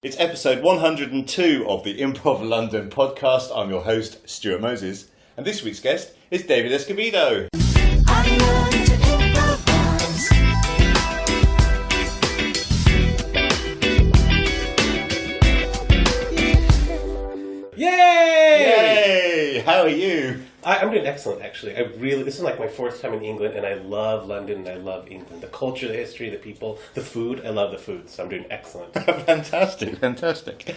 It's episode 102 of the Improv London podcast. I'm your host, Stuart Moses, and this week's guest is David Escobedo. I learned to improvise. Yay! How are you? I'm doing excellent, actually. This is like my fourth time in England, and I love London, and I love England. The culture, the history, the people, the food. I love the food, so I'm doing excellent. Fantastic.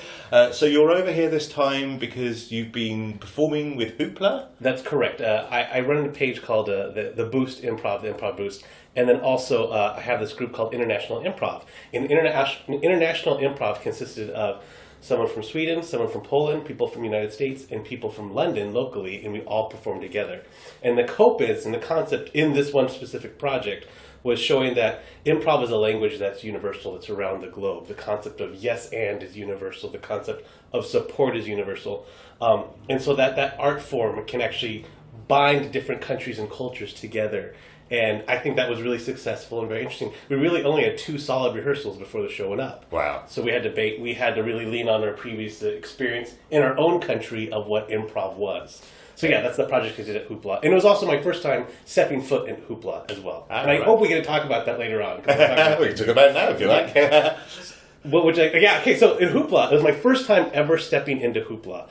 So you're over here this time because you've been performing with Hoopla? That's correct. I run a page called the Boost Improv, the Improv Boost, and then also I have this group called International Improv. And International Improv consisted of someone from Sweden, someone from Poland, people from the United States, and people from London locally, and we all perform together. And the copis and the concept in this one specific project was showing that improv is a language that's universal, that's around the globe. The concept of yes and is universal. The concept of support is universal. And so that art form can actually bind different countries and cultures together. And I think that was really successful and very interesting. We really only had 2 solid rehearsals before the show went up. Wow. So we had to really lean on our previous experience in our own country of what improv was. So yeah, that's the project I did at Hoopla. And it was also my first time stepping foot in Hoopla as well. And I hope we get to talk about that later on. We can talk about it now if you like. So in Hoopla, it was my first time ever stepping into Hoopla.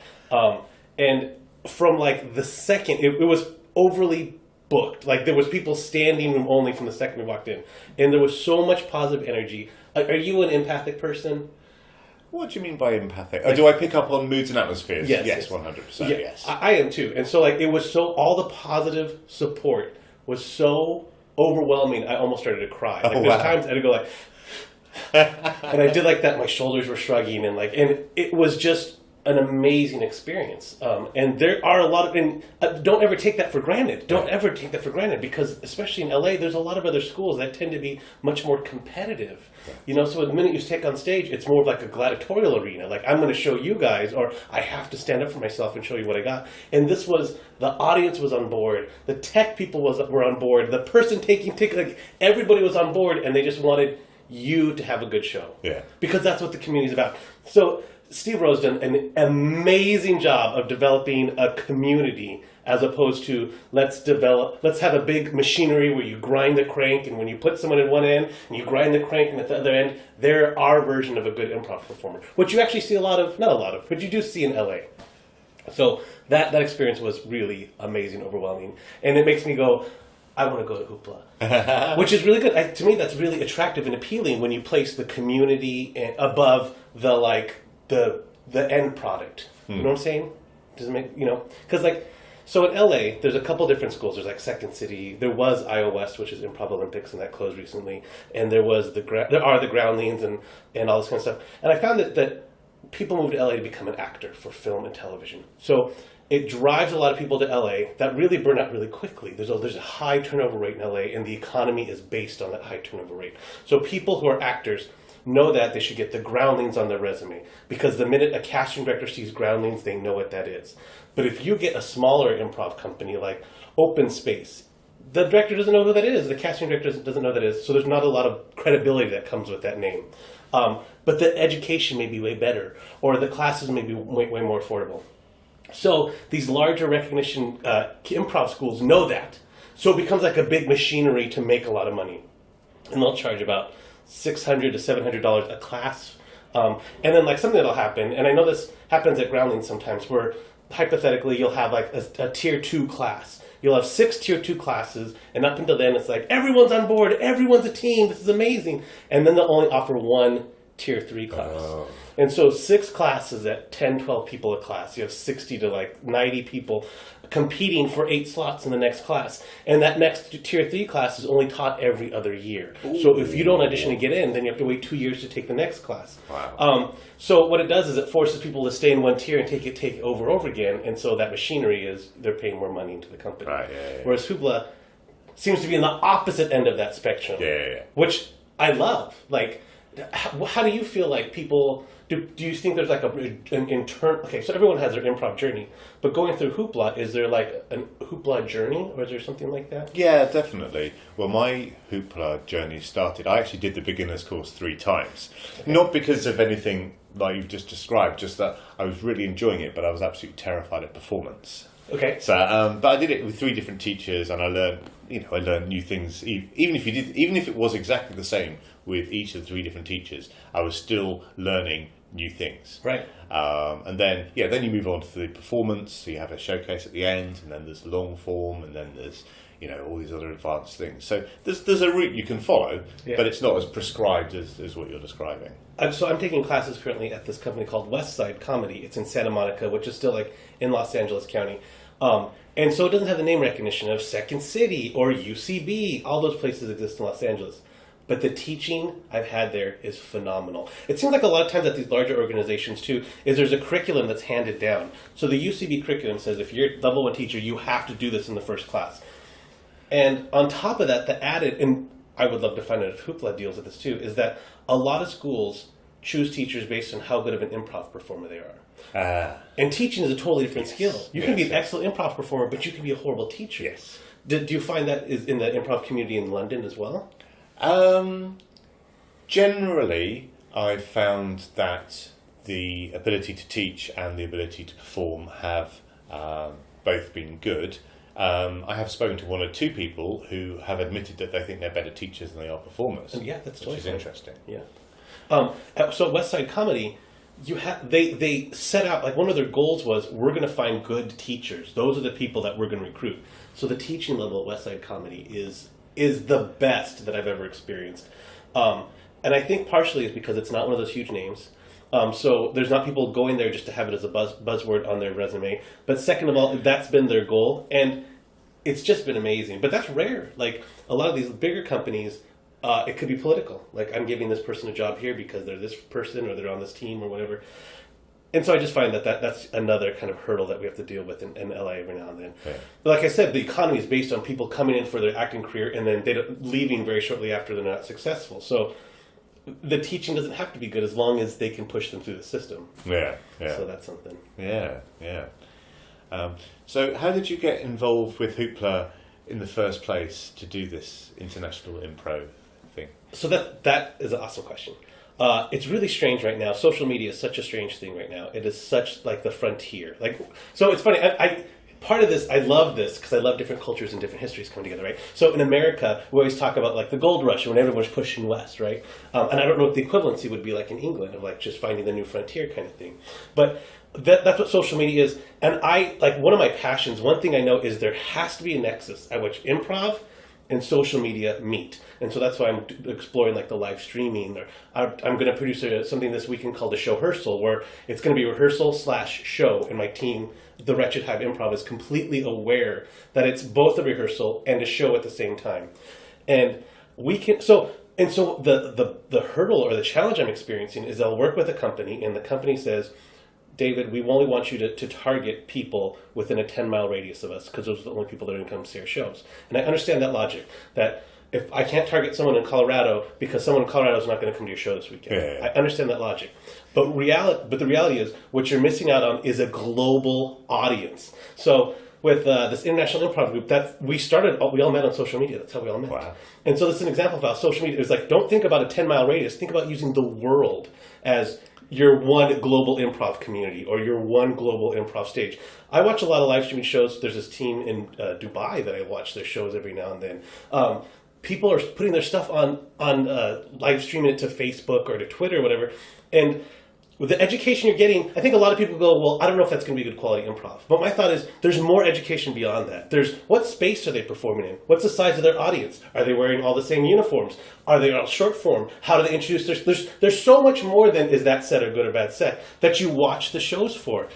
And from like the second, it was overly booked. Like there was people standing room only from the second we walked in. And there was so much positive energy. Are you an empathic person? What do you mean by empathic? Do I pick up on moods and atmospheres? Yes, 100%, yes. I am too. And so like it was all the positive support was so overwhelming, I almost started to cry. Like there's times I had to go like, and I did like that, my shoulders were shrugging, and it was just an amazing experience. And there are a lot of, don't ever take that for granted. Don't ever take that for granted, because especially in LA, there's a lot of other schools that tend to be much more competitive. So the minute you take on stage, it's more of like a gladiatorial arena. Like, I'm going to show you guys, or I have to stand up for myself and show you what I got. And this was, the audience was on board, the tech people were on board, the person taking tickets, like everybody was on board, and they just wanted you to have a good show. Yeah. Because that's what the community is about. So Steve Rose done an amazing job of developing a community, as opposed to let's have a big machinery where you grind the crank, and when you put someone in one end and you grind the crank and at the other end, they're our version of a good improv performer, which you actually see but you do see in LA. So that experience was really amazing, overwhelming, and it makes me go, I want to go to Hoopla, which is really good. To me, that's really attractive and appealing when you place the community above the end product. You know what I'm saying? Does it make, because so in LA, there's a couple different schools. There's like Second City. There was iOS, which is Improv Olympics, and that closed recently. And there are the Groundlings and all this kind of stuff. And I found that people move to LA to become an actor for film and television. So it drives a lot of people to LA that really burn out really quickly. There's a high turnover rate in LA, and the economy is based on that high turnover rate. So people who are actors know that they should get the Groundlings on their resume, because the minute a casting director sees Groundlings, they know what that is. But if you get a smaller improv company like Open Space, the director doesn't know who that is. The casting director doesn't know who that is. So there's not a lot of credibility that comes with that name. But the education may be way better, or the classes may be way more affordable. So these larger recognition improv schools know that. So it becomes like a big machinery to make a lot of money. And they'll charge about $600 to $700 a class. And then something that'll happen, and I know this happens at Groundlings sometimes, where hypothetically you'll have like a tier 2 class. You'll have 6 tier 2 classes, and up until then it's like, everyone's on board, everyone's a team, this is amazing. And then they'll only offer 1 tier 3 class. And so 6 classes at 10, 12 people a class. You have 60 to 90 people competing for 8 slots in the next class. And that next tier 3 class is only taught every other year. Ooh. So if you don't audition and get in, then you have to wait 2 years to take the next class. Wow. So what it does is it forces people to stay in one tier and take it over and over again. And so that machinery they're paying more money into the company. Right, yeah. Whereas Hoopla seems to be in the opposite end of that spectrum. Yeah. Which I love. How do you feel like people... Do you think there's an internal... Okay, so everyone has their improv journey, but going through Hoopla, is there a Hoopla journey, or is there something like that? Yeah, definitely. Well, my Hoopla journey started... I actually did the beginner's course 3 times. Okay. Not because of anything like you've just described, just that I was really enjoying it, but I was absolutely terrified at performance. Okay. So, but I did it with 3 different teachers, and I learned new things. Even if it was exactly the same with each of the 3 different teachers, I was still learning new things. Right. And then you move on to the performance. So you have a showcase at the end, and then there's long form, and then there's all these other advanced things. So there's a route you can follow, but it's not as prescribed as what you're describing. So I'm taking classes currently at this company called Westside Comedy. It's in Santa Monica, which is still like in Los Angeles County. And so it doesn't have the name recognition of Second City or UCB. All those places exist in Los Angeles. But the teaching I've had there is phenomenal. It seems like a lot of times at these larger organizations too, is there's a curriculum that's handed down. So the UCB curriculum says if you're level 1 teacher, you have to do this in the first class. And on top of that, the added, and I would love to find out if Hoopla deals with this too, is that a lot of schools choose teachers based on how good of an improv performer they are. And teaching is a totally different skill. You can be an excellent improv performer, but you can be a horrible teacher. Yes. Do you find that is in the improv community in London as well? Generally, I've found that the ability to teach and the ability to perform have both been good. I have spoken to 1 or 2 people who have admitted that they think they're better teachers than they are performers. Yeah, that's which is interesting. Yeah. So Westside Comedy, they set out, like one of their goals was, we're going to find good teachers. Those are the people that we're going to recruit. So the teaching level at Westside Comedy is the best that I've ever experienced. And I think partially it's because it's not one of those huge names. So there's not people going there just to have it as a buzzword on their resume. But second of all, that's been their goal. And it's just been amazing. But that's rare. Like a lot of these bigger companies, it could be political. Like I'm giving this person a job here because they're this person or they're on this team or whatever. And so I just find that's another kind of hurdle that we have to deal with in LA every now and then. Yeah. But like I said, the economy is based on people coming in for their acting career and then leaving very shortly after they're not successful. So the teaching doesn't have to be good as long as they can push them through the system. Yeah. So that's something. Yeah. So how did you get involved with Hoopla in the first place to do this international improv thing? So that is an awesome question. It's really strange right now. Social media is such a strange thing right now. It is such like the frontier. So it's funny. I part of this, I love this because I love different cultures and different histories coming together, right? So in America, we always talk about like the gold rush when everyone's pushing west, right? And I don't know what the equivalency would be like in England of like just finding the new frontier kind of thing. But that's what social media is. And one of my passions, one thing I know is there has to be a nexus at which improv and social media meet. And so that's why I'm exploring like the live streaming. I'm going to produce something this weekend called a show-hearsal, where it's going to be rehearsal/show. And my team, the Wretched Hive Improv, is completely aware that it's both a rehearsal and a show at the same time. And we can, so the hurdle or the challenge I'm experiencing is I'll work with a company and the company says, David, we only want you to target people within a 10-mile radius of us because those are the only people that are going to come see our shows. And I understand that logic, that if I can't target someone in Colorado because someone in Colorado is not going to come to your show this weekend. Yeah. I understand that logic. But the reality is what you're missing out on is a global audience. So with this international improv group, we all met on social media. That's how we all met. Wow. And so this is an example of how social media is like, don't think about a 10-mile radius. Think about using the world as your one global improv community or your one global improv stage. I watch a lot of live streaming shows. There's this team in Dubai that I watch their shows every now and then. People are putting their stuff on live streaming it to Facebook or to Twitter or whatever. And with the education you're getting, I think a lot of people go, well, I don't know if that's going to be good quality improv. But my thought is there's more education beyond that. There's what space are they performing in? What's the size of their audience? Are they wearing all the same uniforms? Are they all short form? How do they introduce there's so much more than is that set a good or bad set that you watch the shows for.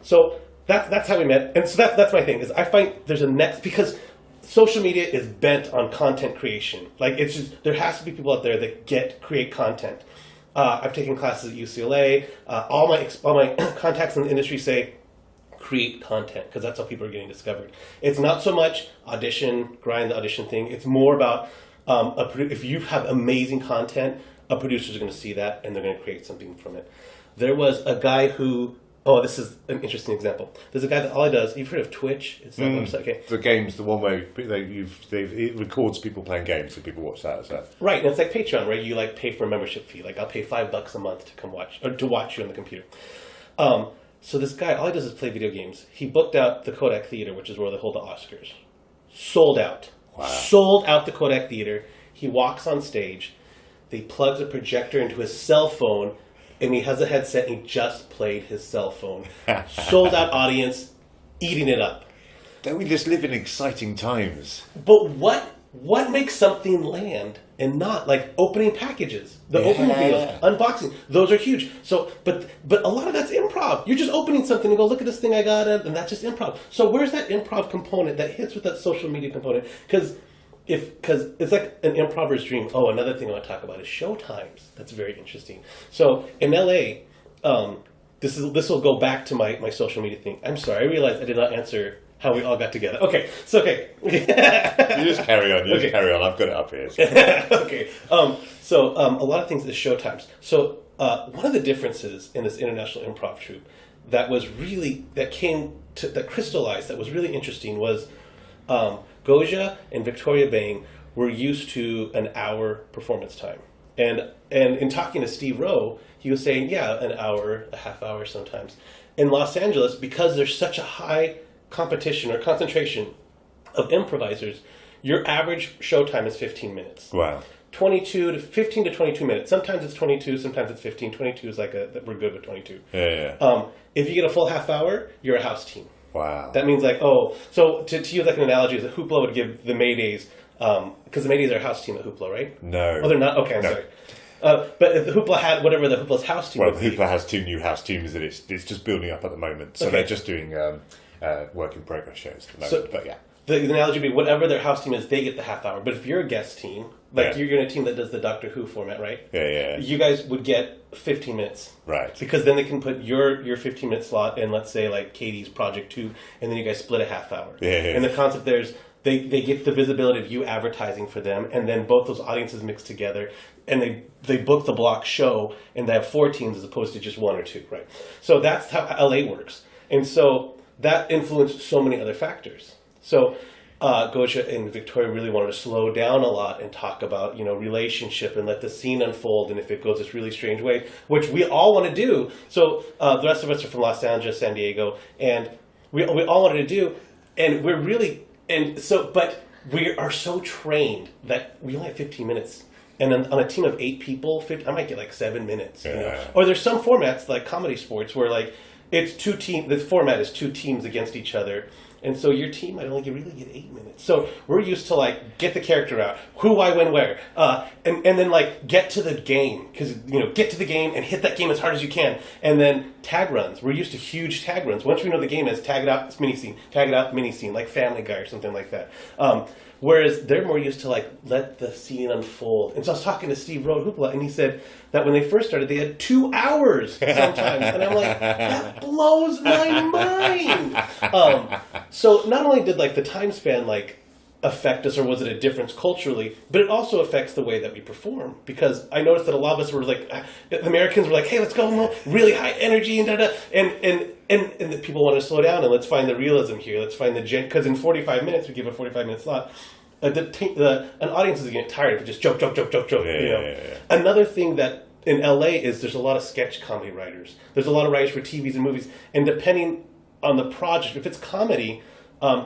So that's how we met. And so that's my thing is I find there's a next, because social media is bent on content creation. Like it's just, there has to be people out there that create content. I've taken classes at UCLA. All my contacts in the industry say create content because that's how people are getting discovered. It's not so much audition, grind the audition thing. It's more about if you have amazing content, a producer is going to see that and they're going to create something from it. There was a guy who Oh, this is an interesting example. There's a guy that all he does. You've heard of Twitch? It's that website. Okay. The game's the one where it records people playing games, so people watch that. So. Right, and it's like Patreon, right? You like pay for a membership fee. Like I'll pay $5 a month to come watch or to watch you on the computer. So this guy, all he does is play video games. He booked out the Kodak Theater, which is where they hold the Oscars. Sold out. Wow. Sold out the Kodak Theater. He walks on stage. He plugs a projector into his cell phone, and he has a headset, and he just played his cell phone. Sold out audience, eating it up. Don't we just live in exciting times? But what makes something land and not like opening packages, the opening videos, unboxing? Those are huge. So, but a lot of that's improv. You're just opening something and go, look at this thing I got, and that's just improv. So where's that improv component that hits with that social media component? Because it's like an improver's dream. Oh, another thing I want to talk about is show times. That's very interesting. So in LA, this will go back to my social media thing. I'm sorry, I realized I did not answer how we all got together. Okay, so okay. You just carry on. Just carry on. I've got it up here. Okay. So a lot of things is show times. So one of the differences in this international improv troupe that crystallized, that was really interesting was Goja and Victoria Bang were used to an hour performance time. And in talking to Steve Rowe, he was saying, yeah, an hour, a half hour sometimes. In Los Angeles, because there's such a high competition or concentration of improvisers, your average show time is 15 minutes. Wow. 15 to 22 minutes. Sometimes it's 22, sometimes it's 15. 22 is we're good with 22. Yeah. If you get a full half hour, you're a house team. Wow. That means so to use like an analogy, is that Hoopla would give the Maydays, because the Maydays are a house team at Hoopla, right? No. Oh, they're not? Okay, I'm sorry. But if the Hoopla had whatever the Hoopla's house team would be. Hoopla has 2 new house teams that it's just building up at the moment. So they're just doing work in progress shows at the moment. But yeah. The analogy would be whatever their house team is, they get the half hour. But if you're a guest team, you're in a team that does the Doctor Who format, right? Yeah. You guys would get 15 minutes. Right. Because then they can put your 15-minute slot in, let's say, like Katie's Project 2, and then you guys split a half hour. Yeah. And the concept there is they get the visibility of you advertising for them, and then both those audiences mix together, and they book the block show, and they have 4 teams as opposed to just 1 or 2, right? So that's how LA works. And so that influenced so many other factors. So Goja and Victoria really wanted to slow down a lot and talk about, relationship and let the scene unfold, and if it goes this really strange way, which we all want to do. So the rest of us are from Los Angeles, San Diego, and we all wanted to do, and we're really, but we are so trained that we only have 15 minutes. And on a team of 8 people, I might get like 7 minutes. Or there's some formats like comedy sports where like it's 2 teams. The format is 2 teams against each other, and so your team might only really get 8 minutes. So we're used to like get the character out, who, why, when, where, and then like get to the game, because get to the game and hit that game as hard as you can, and then tag runs. We're used to huge tag runs. Once we know the game is tag it out, it's mini scene, tag it out, mini scene, like Family Guy or something like that. Whereas they're more used to like let the scene unfold. And so I was talking to Steve Rowe at Hoopla, and he said that when they first started, they had 2 hours sometimes, and I'm like, that blows my mind. So not only did like the time span like affect us, or was it a difference culturally, but it also affects the way that we perform. Because I noticed that a lot of us were like, the Americans were like, hey, let's go, really high energy and and the people want to slow down and let's find the realism here. Let's find the because in 45 minutes we give a 45-minute slot. An audience is going to get tired if it just joke. Yeah. Another thing that in LA is there's a lot of sketch comedy writers. There's a lot of writers for TVs and movies, and depending on the project, if it's comedy.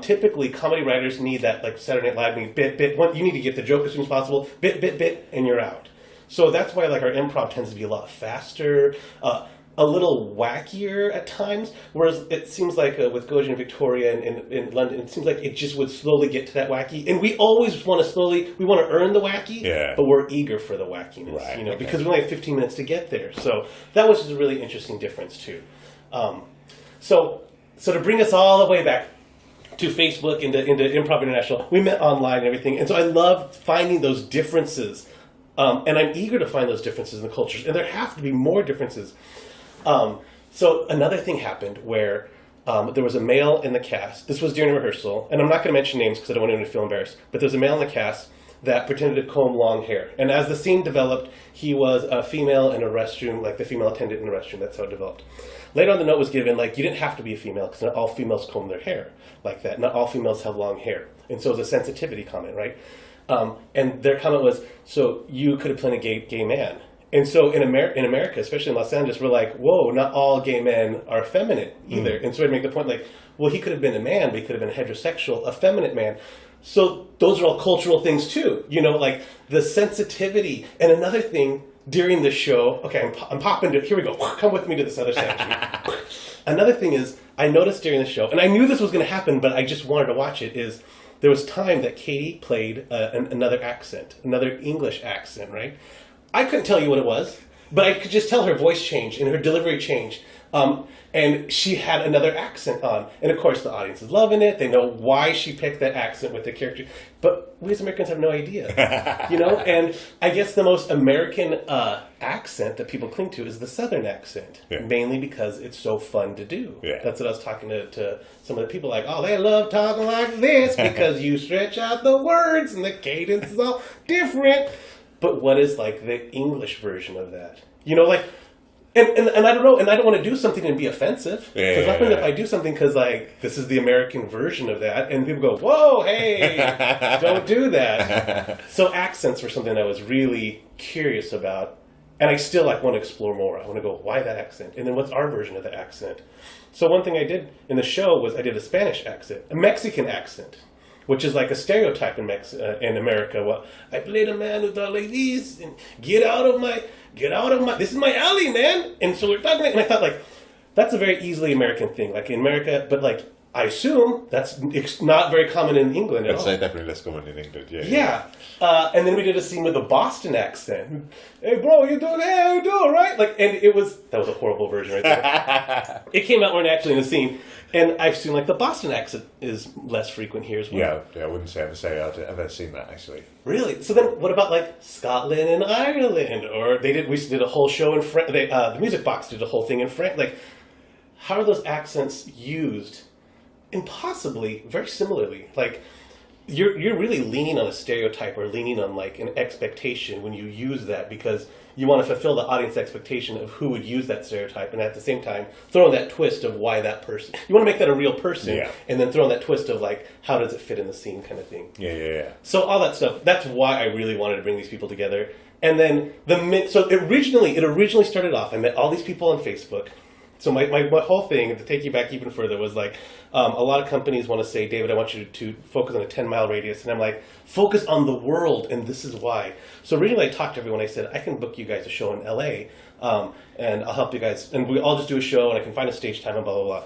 Typically, comedy writers need that, like Saturday Night Live, you need to get the joke as soon as possible, bit, and you're out. So that's why like our improv tends to be a lot faster, a little wackier at times, whereas it seems like with Goja and Victoria in London, it seems like it just would slowly get to that wacky. And we always want to we want to earn the wacky, but we're eager for the wackiness, right, because we only have 15 minutes to get there. So that was just a really interesting difference too. So to bring us all the way back to Facebook, into Improv International. We met online and everything. And so I love finding those differences. And I'm eager to find those differences in the cultures. And there have to be more differences. So another thing happened where there was a male in the cast. This was during rehearsal. And I'm not going to mention names because I don't want anyone to feel embarrassed. But there's a male in the cast that pretended to comb long hair. And as the scene developed, he was a female in a restroom, like the female attendant in the restroom. That's how it developed. Later on, the note was given, like, you didn't have to be a female because not all females comb their hair like that. Not all females have long hair. And so it was a sensitivity comment, right? And their comment was, so you could have played a gay man. And so in America, especially in Los Angeles, we're like, whoa, not all gay men are effeminate either. And so I'd make the point like, well, he could have been a man, but he could have been a heterosexual, effeminate man. So those are all cultural things too. You know, like the sensitivity. And another thing during the show, okay, I'm popping to, here we go. Come with me to this other section. Another thing is, I noticed during the show, and I knew this was going to happen, but I just wanted to watch it, is there was time that Katie played another accent, another English accent, right? I couldn't tell you what it was, but I could just tell her voice changed and her delivery changed. And she had another accent on. And of course the audience is loving it. They know why she picked that accent with the character. But we as Americans have no idea. You know? And I guess the most American accent that people cling to is the Southern accent. Yeah. Mainly because it's so fun to do. Yeah. That's what I was talking to some of the people like, oh, they love talking like this because you stretch out the words and the cadence is all different. But what is like the English version of that? You know, like, and I don't know, and I don't want to do something and be offensive. Because if I do something because like this is the American version of that, and people go, whoa, hey, don't do that. So accents were something I was really curious about, and I still like want to explore more. I want to go, why that accent? And then what's our version of the accent? So one thing I did in the show was I did a Spanish accent, a Mexican accent, which is like a stereotype in America. Well, I played a man who thought like this, and get out of my, this is my alley, man. And so we're talking, and I thought like, that's a very easily American thing, like in America, but like, I assume that's not very common in England at all. I'd say definitely less common in England, yeah. Yeah. And then we did a scene with a Boston accent. Hey, bro, you doing? Hey, how you doing, right? Like, and that was a horrible version right there. It came out more naturally in the scene. And I've seen, like, the Boston accent is less frequent here as well. Yeah, I wouldn't say I've ever seen that, actually. Really? So then what about, like, Scotland and Ireland? Or we did a whole show in French. The Music Box did a whole thing in French. Like, how are those accents used? And possibly very similarly, like you're really leaning on a stereotype or leaning on like an expectation when you use that because you want to fulfill the audience expectation of who would use that stereotype, and at the same time throw in that twist of why that person. You want to make that a real person, and then throw in that twist of like how does it fit in the scene kind of thing. Yeah. So all that stuff. That's why I really wanted to bring these people together. And then it originally started off. I met all these people on Facebook. So my whole thing, to take you back even further, was like, a lot of companies want to say, David, I want you to focus on a 10-mile radius. And I'm like, focus on the world, and this is why. So originally I talked to everyone. I said, I can book you guys a show in L.A., and I'll help you guys. And we all just do a show, and I can find a stage time, and blah, blah, blah.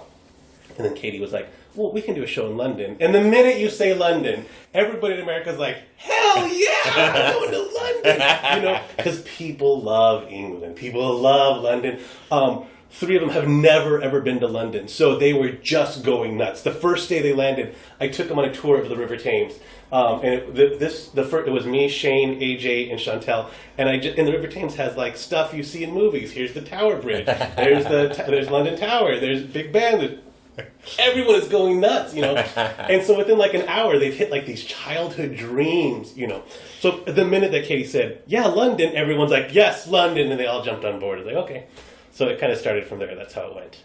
And then Katie was like, well, we can do a show in London. And the minute you say London, everybody in America is like, hell yeah, I'm going to London. You know, because people love England. People love London. 3 of them have never, ever been to London. So they were just going nuts. The first day they landed, I took them on a tour of the River Thames. And it was me, Shane, AJ, and Chantel. And the River Thames has like stuff you see in movies. Here's the Tower Bridge. There's London Tower. There's Big Ben. Everyone is going nuts, you know. And so within like an hour, they've hit like these childhood dreams, you know. So the minute that Katie said, yeah, London, everyone's like, yes, London. And they all jumped on board. It's like, okay. So it kind of started from there. That's how it went.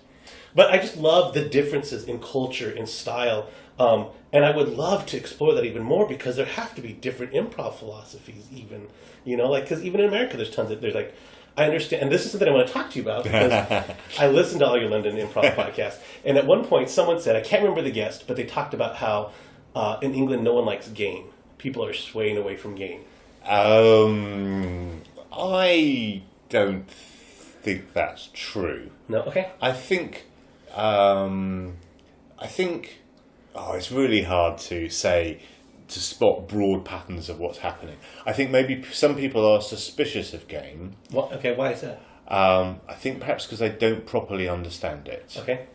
But I just love the differences in culture, in style. And I would love to explore that even more because there have to be different improv philosophies even. You know, like, because even in America there's like, I understand, and this is something I want to talk to you about because I listened to all your London improv podcasts. And at one point someone said, I can't remember the guest, but they talked about how in England no one likes game. People are swaying away from game. I don't think that's true. No? Okay. I think it's really hard to spot broad patterns of what's happening. I think maybe some people are suspicious of game. What? Okay, why is that? I think perhaps because they don't properly understand it. Okay.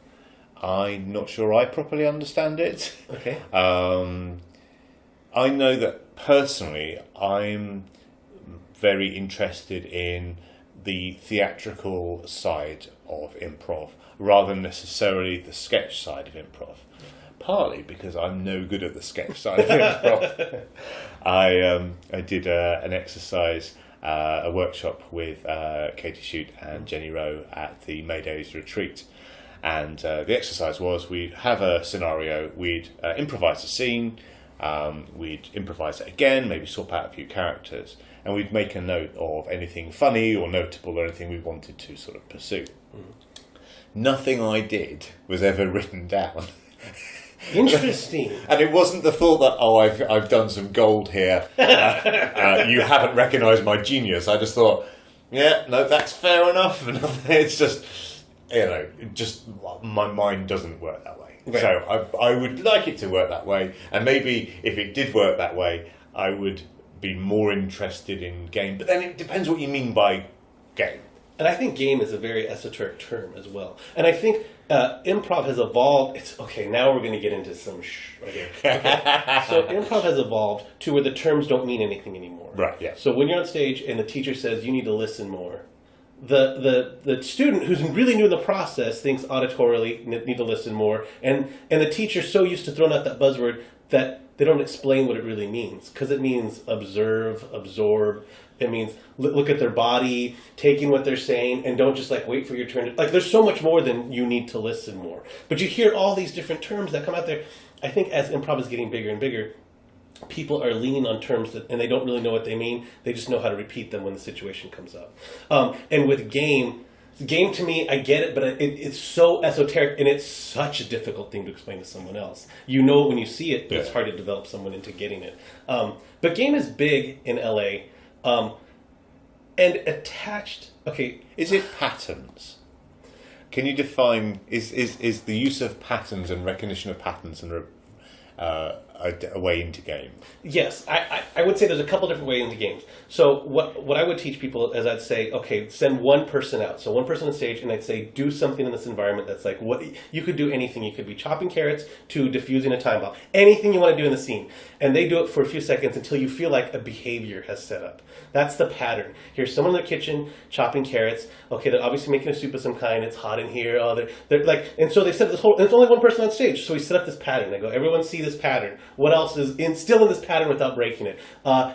I'm not sure I properly understand it. Okay. I know that personally I'm very interested in the theatrical side of improv rather than necessarily the sketch side of improv. partly because I'm no good at the sketch side of improv. I did an exercise, a workshop with Katie Shute and Jenny Rowe at the Maydays retreat. And the exercise was we'd have a scenario, we'd improvise a scene, we'd improvise it again, maybe swap out a few characters, and we'd make a note of anything funny or notable or anything we wanted to sort of pursue. Nothing I did was ever written down. Interesting. And it wasn't the thought that, oh, I've done some gold here. You haven't recognised my genius. I just thought, yeah, no, that's fair enough. It's just, just my mind doesn't work that way. Right. So I would like it to work that way. And maybe if it did work that way, I would be more interested in game. But then it depends what you mean by game. And I think game is a very esoteric term as well. And I think improv has evolved. Now we're going to get into some right here. Okay. So improv has evolved to where the terms don't mean anything anymore. Right, yeah. So when you're on stage and the teacher says you need to listen more, the student who's really new in the process thinks auditorily need to listen more. And the teacher's so used to throwing out that buzzword that they don't explain what it really means. Because it means observe, absorb. It means look at their body, taking what they're saying, and don't just wait for your turn. There's so much more than you need to listen more. But you hear all these different terms that come out there. I think as improv is getting bigger and bigger, people are leaning on terms and they don't really know what they mean. They just know how to repeat them when the situation comes up. And with game to me, I get it, but it's so esoteric, and it's such a difficult thing to explain to someone else. You know it when you see it, but it's hard to develop someone into getting it. But game is big in LA. And attached, is it patterns? Can you define, is the use of patterns and recognition of patterns and a way into game? Yes, I would say there's a couple different ways into games. So what I would teach people is I'd say, send one person out. So one person on stage, and I'd say, do something in this environment that's what you could do anything. You could be chopping carrots to diffusing a time bomb. Anything you want to do in the scene. And they do it for a few seconds until you feel like a behavior has set up. That's the pattern. Here's someone in the kitchen chopping carrots. They're obviously making a soup of some kind. It's hot in here. They're and so they set this whole, and it's only one person on stage. So we set up this pattern. They go, everyone see this pattern. What else is still in this pattern without breaking it?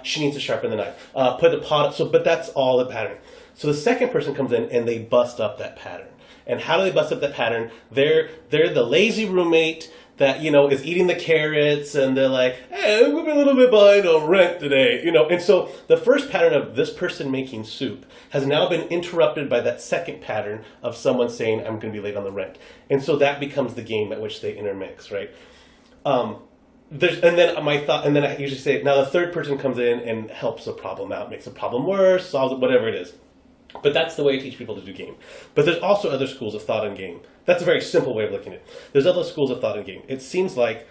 She needs to sharpen the knife. Put the pot up. But that's all the pattern. So the second person comes in and they bust up that pattern. And how do they bust up that pattern? They're the lazy roommate that, is eating the carrots, and they're like, hey, we've been a little bit behind on rent today, And so the first pattern of this person making soup has now been interrupted by that second pattern of someone saying, I'm going to be late on the rent. And so that becomes the game at which they intermix, right? And then I usually say, now the third person comes in and helps a problem out, makes a problem worse, solves it, whatever it is. But that's the way I teach people to do game. But there's also other schools of thought in game. That's a very simple way of looking at it. There's other schools of thought in game. It seems like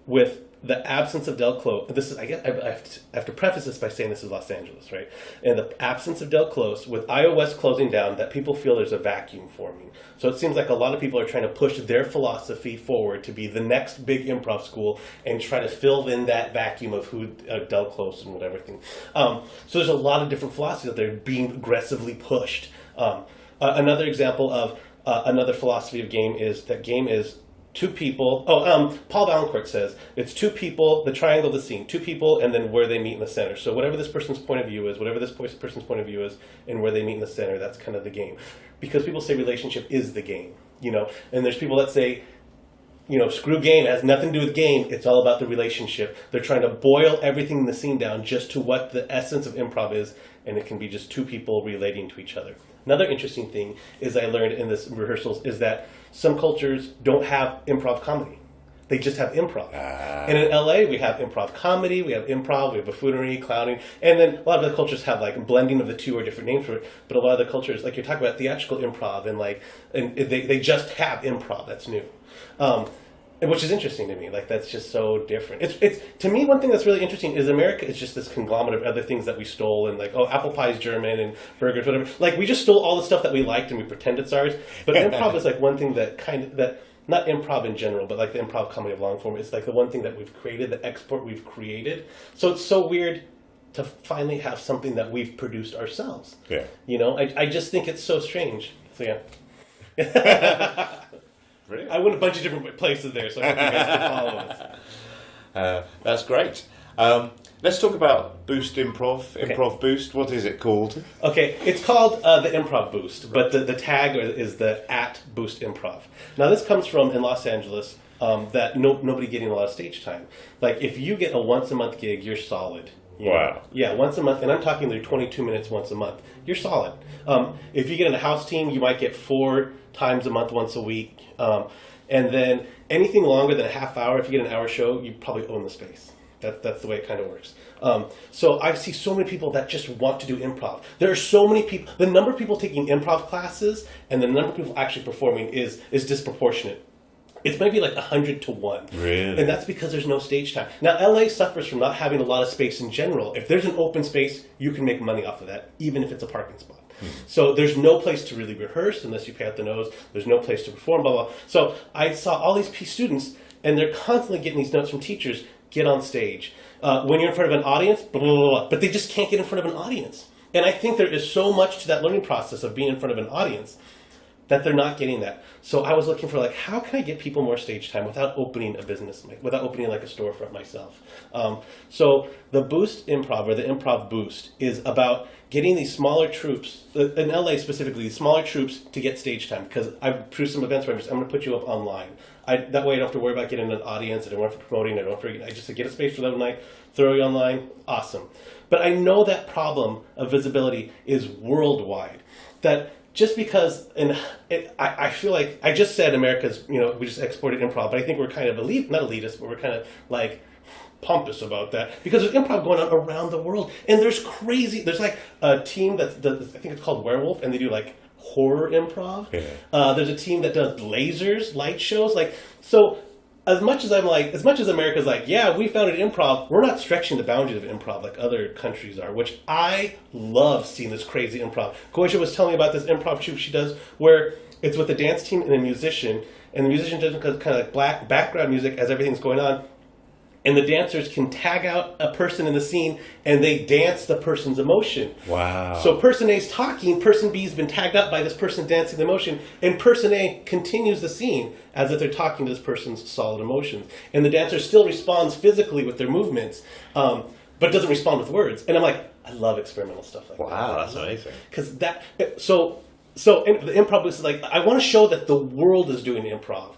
with the absence of Del Close, I have to preface this by saying this is Los Angeles, right? And the absence of Del Close, with iOS closing down, that people feel there's a vacuum forming. So it seems like a lot of people are trying to push their philosophy forward to be the next big improv school and try to fill in that vacuum of who Del Close and whatever thing. So there's a lot of different philosophies out there being aggressively pushed. Another example of another philosophy of game is that game is two people. Paul Valancourt says it's two people, the triangle of the scene, two people, and then where they meet in the center. So whatever this person's point of view is, whatever this person's point of view is, and where they meet in the center, that's kind of the game. Because people say relationship is the game, and there's people that say, screw game, it has nothing to do with game, it's all about the relationship. They're trying to boil everything in the scene down just to what the essence of improv is, and it can be just two people relating to each other. Another interesting thing is I learned in this rehearsals is that some cultures don't have improv comedy. They just have improv. And in LA, we have improv comedy, we have improv, we have buffoonery, clowning, and then a lot of the cultures have blending of the two or different names for it. But a lot of the cultures, you're talking about theatrical improv, and they just have improv. That's new. Which is interesting to me. That's just so different. It's to me, one thing that's really interesting is America is just this conglomerate of other things that we stole, and apple pie is German and burgers, whatever. We just stole all the stuff that we liked and we pretend it's ours. But improv is one thing that not improv in general, but the improv comedy of long form is the one thing that we've created, the export we've created. So it's so weird to finally have something that we've produced ourselves. Yeah. I just think it's so strange. So yeah. Brilliant. I went a bunch of different places there, so I hope you guys can follow us. That's great. Let's talk about Boost Improv. Improv Boost. What is it called? Okay, it's called the Improv Boost, but the tag is the @Boost Improv. Now, this comes from, in Los Angeles, that nobody getting a lot of stage time. Like, if you get a once-a-month gig, you're solid. You know? Wow. Yeah, once a month, and I'm talking like 22 minutes once a month. You're solid. If you get in a house team, you might get 4 times a month, once a week. And then anything longer than a half hour, if you get an hour show, you probably own the space. That's the way it kind of works. So I see so many people that just want to do improv. There are so many people. The number of people taking improv classes and the number of people actually performing is disproportionate. It's maybe like 100 to 1. Really? And that's because there's no stage time. Now, LA suffers from not having a lot of space in general. If there's an open space, you can make money off of that, even if it's a parking spot. So there's no place to really rehearse unless you pay out the nose. There's no place to perform, blah, blah. So I saw all these students, and they're constantly getting these notes from teachers, get on stage. When you're in front of an audience, blah, blah, blah, blah. But they just can't get in front of an audience. And I think there is so much to that learning process of being in front of an audience that they're not getting that. So I was looking for, like, how can I get people more stage time without opening a business, without opening like a storefront myself? So the Boost Improv, or the Improv Boost, is about getting these smaller troops, in LA specifically, these smaller troops to get stage time. Because I've produced some events where I'm going to put you up online. That way I don't have to worry about getting an audience. I don't have to promoting. I just get a space for them night, throw you online, awesome. But I know that problem of visibility is worldwide. That just because, I feel like, I just said America's, we just exported improv, but I think we're kind of not elitist, but we're kind of like pompous about that, because there's improv going on around the world, and there's like a team I think it's called Werewolf, and they do like horror improv. Yeah. There's a team that does lasers, light shows, so as much as America's like, yeah, we founded improv, we're not stretching the boundaries of improv like other countries are, which I love seeing this crazy improv. Koisha was telling me about this improv troupe she does where it's with a dance team and a musician, and the musician does kind of like black background music as everything's going on, and the dancers can tag out a person in the scene, and they dance the person's emotion. Wow. So person A's talking, person B's been tagged out by this person dancing the emotion, and person A continues the scene as if they're talking to this person's solid emotions. And the dancer still responds physically with their movements, but doesn't respond with words. And I'm like, I love experimental stuff like that. Wow, that's amazing. Because so the improv is like, I want to show that the world is doing improv.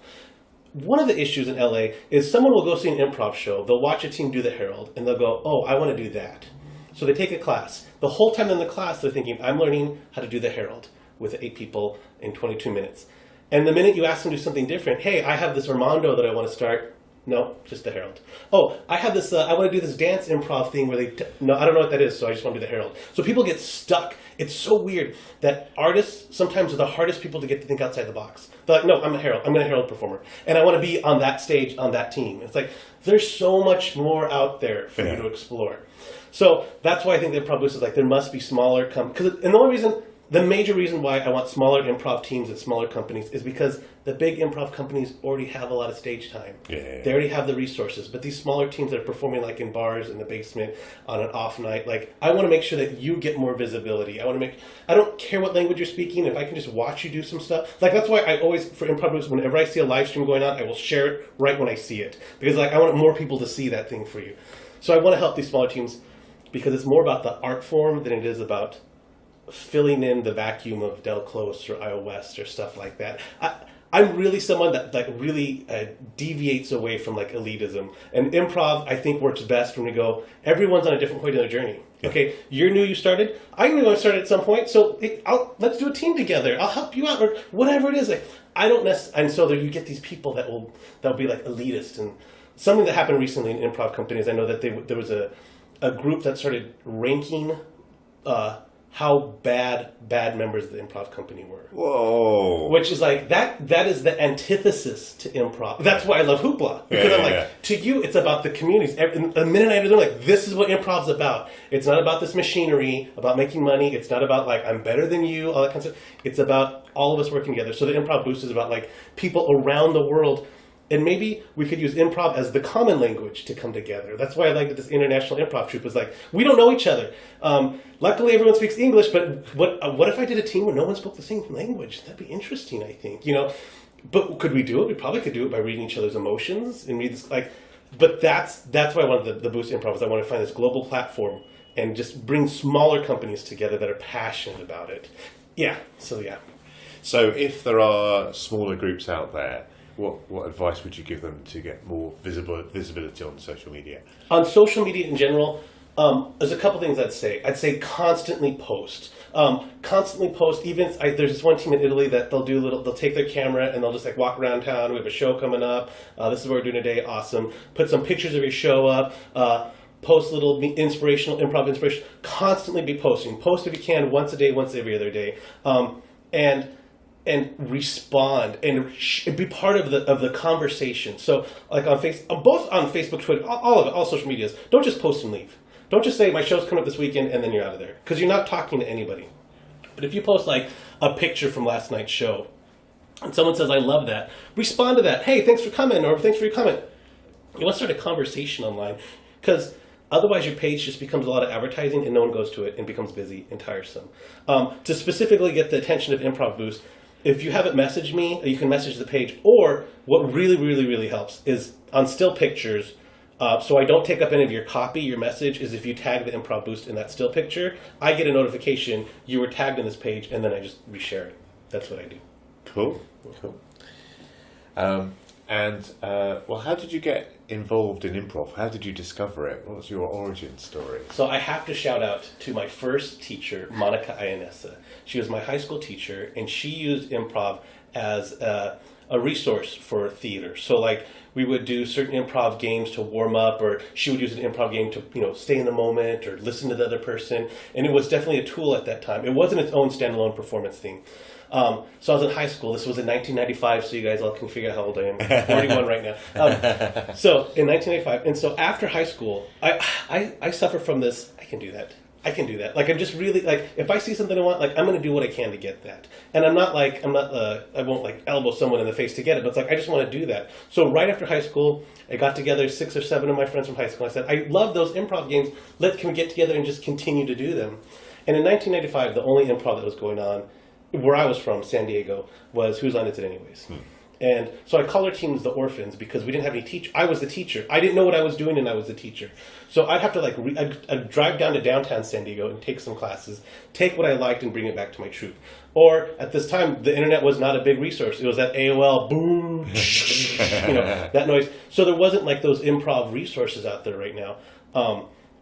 One of the issues in LA is someone will go see an improv show, they'll watch a team do the Herald, and they'll go, oh, I want to do that. So they take a class. The whole time in the class, they're thinking, I'm learning how to do the Herald with 8 people in 22 minutes. And the minute you ask them to do something different, hey, I have this Armando that I want to start. No, just the Herald. Oh, I have this, I want to do this dance improv thing where no, I don't know what that is, so I just want to do the Herald. So people get stuck. It's so weird that artists sometimes are the hardest people to get to think outside the box. They're like, no, I'm a Herald. I'm a Herald performer. And I want to be on that stage, on that team. It's like, there's so much more out there for you to explore. So that's why I think the improv boost is like, there must be smaller companies. And the major reason why I want smaller improv teams and smaller companies is because the big improv companies already have a lot of stage time. Yeah. They already have the resources. But these smaller teams that are performing like in bars, in the basement, on an off night, like, I want to make sure that you get more visibility. I don't care what language you're speaking. If I can just watch you do some stuff. Like, that's why I always, for improv boosts, whenever I see a live stream going on, I will share it right when I see it. Because like, I want more people to see that thing for you. So I want to help these smaller teams because it's more about the art form than it is about filling in the vacuum of Del Close or Iowa West or stuff like that. I'm really someone that like really deviates away from like elitism. And improv, I think, works best when we go, everyone's on a different point in their journey. Yeah. Okay, you're new, you started. I knew I started at some point, so let's do a team together. I'll help you out, or whatever it is. Like, I don't necessarily, and so there you get these people that'll be like elitist. And something that happened recently in improv companies, I know that there was a group that started ranking how bad members of the improv company were. Whoa. Which is like, that is the antithesis to improv. That's why I love Hoopla. Because I'm like, to you, it's about the communities. The minute I do, they're like, this is what improv's about. It's not about this machinery, about making money. It's not about like, I'm better than you, all that kind of stuff. It's about all of us working together. So the Improv Boost is about like people around the world. And maybe we could use improv as the common language to come together. That's why I like that this international improv troupe is like, we don't know each other. Luckily, everyone speaks English, but what if I did a team where no one spoke the same language? That'd be interesting, I think. But could we do it? We probably could do it by reading each other's emotions and read this like. But that's why I wanted the Boost Improv. Is I want to find this global platform and just bring smaller companies together that are passionate about it. Yeah. So yeah. So if there are smaller groups out there, what advice would you give them to get more visibility on social media? On social media in general, there's a couple things I'd say. I'd say constantly post. Constantly post. Even there's this one team in Italy that they'll take their camera and they'll just like walk around town. We have a show coming up. This is what we're doing today. Awesome. Put some pictures of your show up. Post little inspirational improv inspiration. Constantly be posting. Post if you can once a day, once every other day. And respond and be part of the conversation. So like both on Facebook, Twitter, all of it, all social medias. Don't just post and leave. Don't just say my show's coming up this weekend and then you're out of there because you're not talking to anybody. But if you post like a picture from last night's show and someone says I love that, respond to that. Hey, thanks for coming, or thanks for your comment. You want to start a conversation online because otherwise your page just becomes a lot of advertising and no one goes to it and becomes busy and tiresome. To specifically get the attention of Improv Boost, if you haven't messaged me, you can message the page. Or what really, really, really helps is on still pictures. So I don't take up any of your copy, your message, is if you tag the Improv Boost in that still picture, I get a notification you were tagged in this page, and then I just reshare it. That's what I do. Cool. Well, how did you get involved in improv? How did you discover it? What was your origin story? So I have to shout out to my first teacher, Monica Ianessa. She was my high school teacher, and she used improv as a resource for theater. So like we would do certain improv games to warm up, or she would use an improv game to stay in the moment or listen to the other person. And it was definitely a tool at that time. It wasn't its own standalone performance thing. So I was in high school. This was in 1995, so you guys all can figure out how old I am. 41 right now. So in 1995, and so after high school, I suffer from this. I can do that. Like I'm just really like, if I see something I want, like I'm going to do what I can to get that. And I won't like elbow someone in the face to get it, but it's like I just want to do that. So right after high school, I got together 6 or 7 of my friends from high school. I said, I love those improv games. Can we get together and just continue to do them? And in 1995, the only improv that was going on where I was from, San Diego, was Who's Line Is It Anyways? And so I call our teams the orphans because we didn't have any teacher. I was the teacher. I didn't know what I was doing, and I was the teacher. So I'd have to I'd drive down to downtown San Diego and take some classes, take what I liked and bring it back to my troupe. Or at this time, the internet was not a big resource. It was that AOL boom, that noise. So there wasn't like those improv resources out there right now.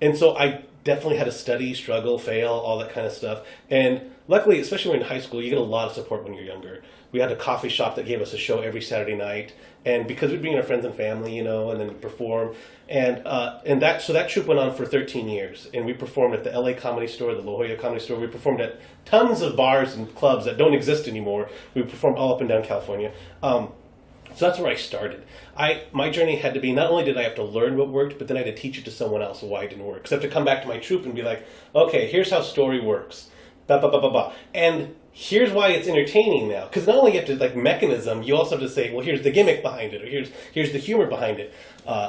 And so I definitely had to study, struggle, fail, all that kind of stuff. And luckily, especially when you're in high school, you get a lot of support when you're younger. We had a coffee shop that gave us a show every Saturday night, and because we'd bring in our friends and family, and then perform, and that troupe went on for 13 years, and we performed at the LA Comedy Store, the La Jolla Comedy Store. We performed at tons of bars and clubs that don't exist anymore. We performed all up and down California. So that's where I started. My journey had to be, not only did I have to learn what worked, but then I had to teach it to someone else why it didn't work. Because I have to come back to my troupe and be like, okay, here's how story works. Ba, ba, ba, ba, ba. And here's why it's entertaining now. Because not only you have to like mechanism, you also have to say, well, here's the gimmick behind it, or here's the humor behind it.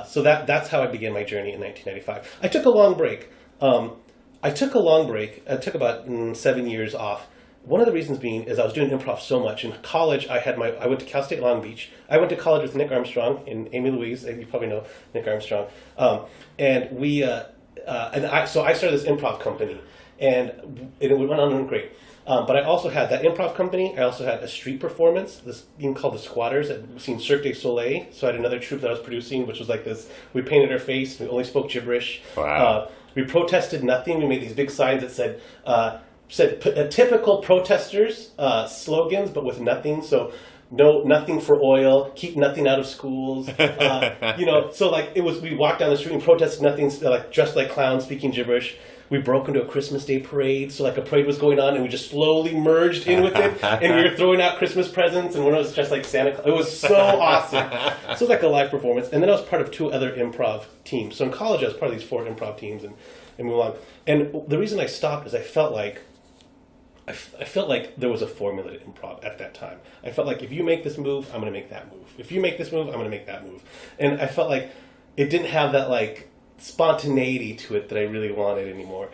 So that's how I began my journey in 1995. I took a long break. I took about 7 years off. One of the reasons being is I was doing improv so much. In college, I went to Cal State Long Beach. I went to college with Nick Armstrong and Amy Louise. You probably know Nick Armstrong. So I started this improv company, and it went on great. But I also had that improv company. I also had a street performance, this thing called The Squatters at Cirque du Soleil. So I had another troupe that I was producing, which was like this. We painted our face. We only spoke gibberish. Wow. We protested nothing. We made these big signs that said typical protesters slogans, but with nothing. So nothing for oil, keep nothing out of schools. So like we walked down the street and protested nothing, like dressed like clowns, speaking gibberish. We broke into a Christmas Day parade. So like a parade was going on and we just slowly merged in with it. And we were throwing out Christmas presents, and one was just like Santa Claus. It was so awesome. So it was like a live performance. And then I was part of 2 other improv teams. So in college I was part of these 4 improv teams and moved on. And the reason I stopped is I felt like there was a formula to improv at that time. I felt like if you make this move, I'm going to make that move. If you make this move, I'm going to make that move. And I felt like it didn't have that like spontaneity to it that I really wanted anymore.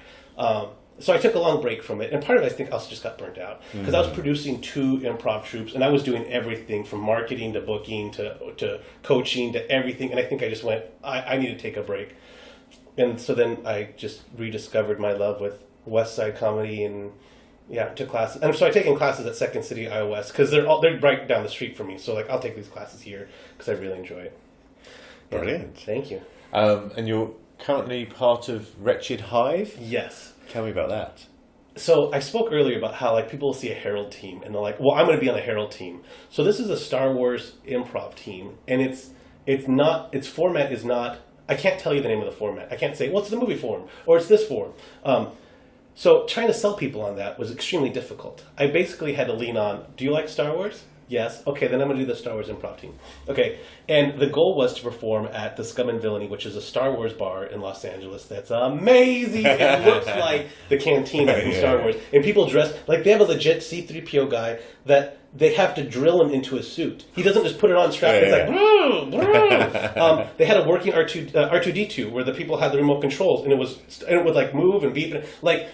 so I took a long break from it, and part of it I think also just got burnt out because I was producing 2 improv troupes, and I was doing everything from marketing to booking to coaching to everything, and I think I just went, I need to take a break, and so then I just rediscovered my love with West Side comedy, and took classes, and so I've taken classes at Second City iOS because they're right down the street from me, so like I'll take these classes here because I really enjoy it. Brilliant. Thank you. And you're currently part of Wretched Hive? Yes. Tell me about that. So I spoke earlier about how like people will see a Herald team and they're like, well, I'm going to be on the Herald team. So this is a Star Wars improv team, and its format is not, I can't tell you the name of the format. I can't say, well, it's the movie form or it's this form. So trying to sell people on that was extremely difficult. I basically had to lean on, do you like Star Wars? Yes. Okay, then I'm going to do the Star Wars improv team. Okay, and the goal was to perform at the Scum and Villainy, which is a Star Wars bar in Los Angeles that's amazing. It looks like the cantina from Star Wars. And people dress, like they have a legit C-3PO guy that they have to drill him into a suit. He doesn't just put it on strap. It's like, brrr, brrr. They had a working R2-D2 where the people had the remote controls, and it would like move and beep. Like,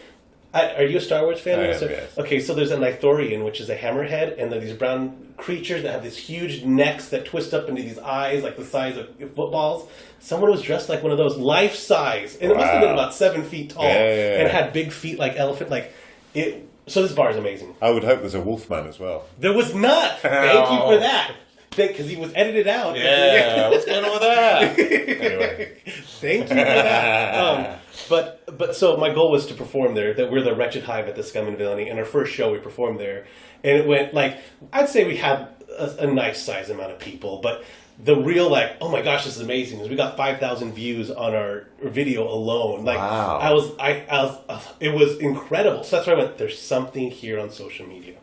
are you a Star Wars fan? I am, yes. Okay, so there's an Ithorian, which is a hammerhead, and then these brown creatures that have these huge necks that twist up into these eyes like the size of footballs. Someone was dressed like one of those, life size, and it must have been about 7 feet tall, and had big feet like elephant. Like it. So this bar is amazing. I would hope there's a Wolfman as well. There was not. Thank you for that. Because he was edited out. Yeah, what's going on with that? Anyway. Thank you for that. But so my goal was to perform there. That we're the Wretched Hive at the Scum and Villainy, and our first show we performed there, and it went like, I'd say we had a nice size amount of people, but the real like, oh my gosh, this is amazing, is we got 5,000 views on our video alone. Like, wow. I was it was incredible. So that's why I went, there's something here on social media.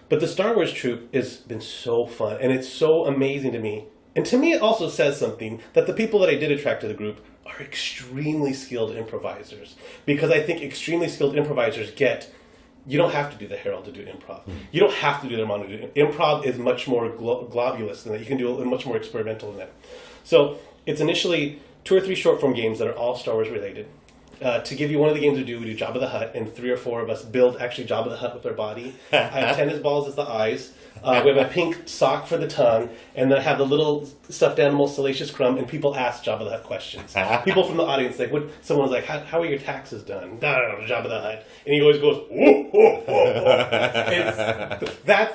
But the Star Wars troupe has been so fun, and it's so amazing to me. And to me, it also says something that the people that I did attract to the group are extremely skilled improvisers. Because I think extremely skilled improvisers you don't have to do the Herald to do improv. You don't have to do the Ramon to do improv. Is much more globulous than that. You can do much more experimental than that. So it's initially 2 or 3 short form games that are all Star Wars related. To give you one of the games we do Jabba the Hutt, and 3 or 4 of us build actually Jabba the Hutt with our body. I have tennis balls as the eyes. We have a pink sock for the tongue, and then I have the little stuffed animal Salacious Crumb, and people ask Jabba the Hutt questions. People from the audience, like, someone was like, how are your taxes done? Jabba the Hutt. And he always goes, whoa, whoa, whoa, whoa.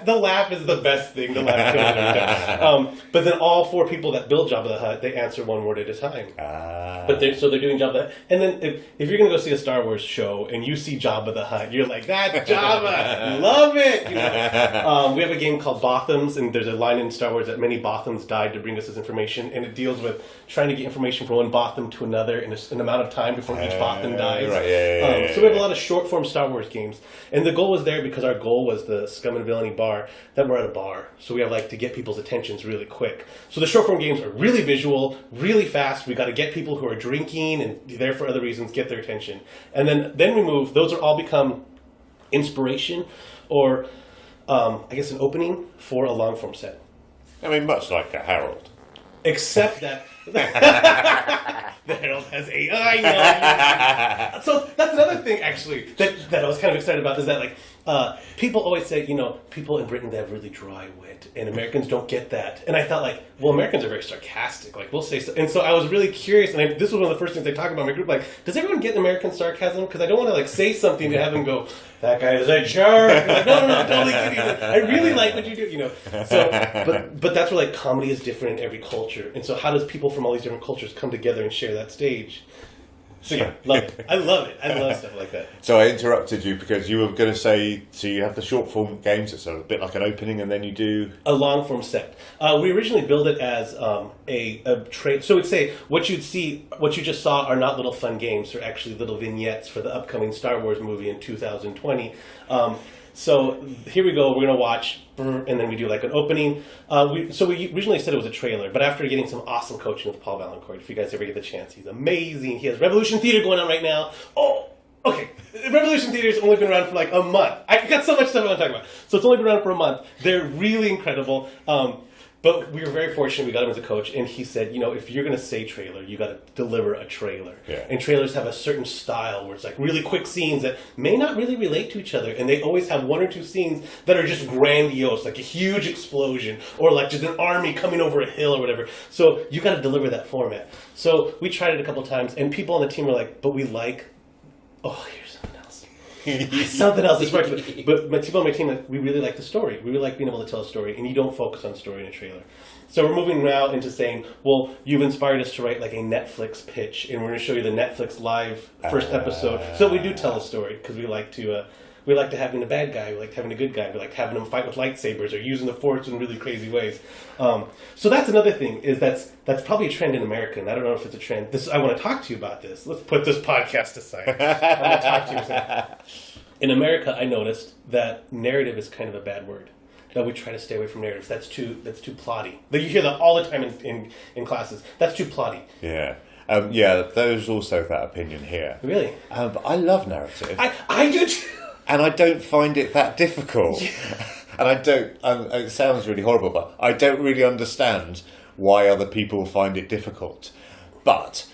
The laugh is the best thing to laugh to. But then all 4 people that build Jabba the Hutt, they answer one word at a time. But they're doing Jabba the Hutt. And then if you're going to go see a Star Wars show and you see Jabba the Hutt, you're like, that's Jabba! Love it! You know? We have a game called Bothams, and there's a line in Star Wars that many Bothams died to bring us this information, and it deals with trying to get information from one Botham to another in an amount of time before each Botham dies. Right, so we have a lot of short form Star Wars games, and the goal was there because our goal was the Scum and Villainy bar, that we're at a bar, so we have like to get people's attentions really quick. So the short form games are really visual, really fast. We got to get people who are drinking and there for other reasons, get their attention, and then we move. Those are all become inspiration or I guess an opening for a long form set. I mean, much like a Herald. Except that the Herald has AI. No. So that's another thing, actually, that I was kind of excited about, is that like people always say, people in Britain, they have really dry wit, and Americans don't get that. And I thought, like, well, Americans are very sarcastic. Like, we'll say so. And so I was really curious, and this was one of the first things I talked about in my group. Like, does everyone get American sarcasm? Because I don't want to like say something and have them go, that guy is a jerk. Like, no, I'm totally kidding. I really like what you do, So, but that's where like comedy is different in every culture. And so how does people from all these different cultures come together and share that stage? So yeah, love it. I love it. I love stuff like that. So I interrupted you because you were going to say, so you have the short form games, it's a bit like an opening, and then you do a long form set. We originally built it as a trade. So we'd say what you just saw are not little fun games; they're actually little vignettes for the upcoming Star Wars movie in 2020. So here we go. We're going to watch, and then we do like an opening. We originally said it was a trailer, but after getting some awesome coaching with Paul Valancourt, if you guys ever get the chance, he's amazing. He has Revolution Theater going on right now. Oh, okay. Revolution Theater's only been around for like a month. I got so much stuff I want to talk about. So it's only been around for a month. They're really incredible. But we were very fortunate. We got him as a coach, and he said, if you're going to say trailer, you got to deliver a trailer. Yeah. And trailers have a certain style where it's like really quick scenes that may not really relate to each other, and they always have one or two scenes that are just grandiose, like a huge explosion, or like just an army coming over a hill or whatever. So you got to deliver that format. So we tried it a couple times, and people on the team were like, "But we like, here's something else." Something else is right. But my people on my team, like, we really like the story. We really like being able to tell a story, and you don't focus on story in a trailer. So we're moving now into saying, well, you've inspired us to write like a Netflix pitch, and we're going to show you the Netflix live first episode. So we do tell a story because we like to having a bad guy, we like having a good guy, we like having them fight with lightsabers or using the force in really crazy ways. So that's another thing is that's probably a trend in America, and I don't know if it's a trend. I want to talk to you about this. Let's put this podcast aside. I want to talk to you about in America, I noticed that narrative is kind of a bad word. That we try to stay away from narratives. That's too plotty. Like you hear that all the time in classes. That's too plotty. Yeah. There's also that opinion here. Really? But I love narrative. I do too. And I don't find it that difficult. And I don't, it sounds really horrible, but I don't really understand why other people find it difficult. But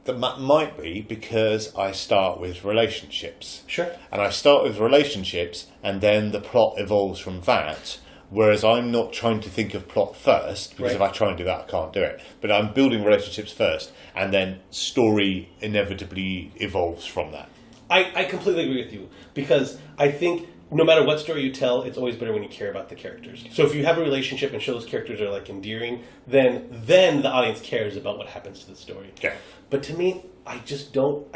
that might be because I start with relationships. Sure. And I start with relationships, and then the plot evolves from that. Whereas I'm not trying to think of plot first, because if I try and do that, I can't do it. But I'm building relationships first, and then story inevitably evolves from that. I completely agree with you, because I think no matter what story you tell, it's always better when you care about the characters. So if you have a relationship and show those characters are like endearing, then the audience cares about what happens to the story. Yeah. But to me, I just don't.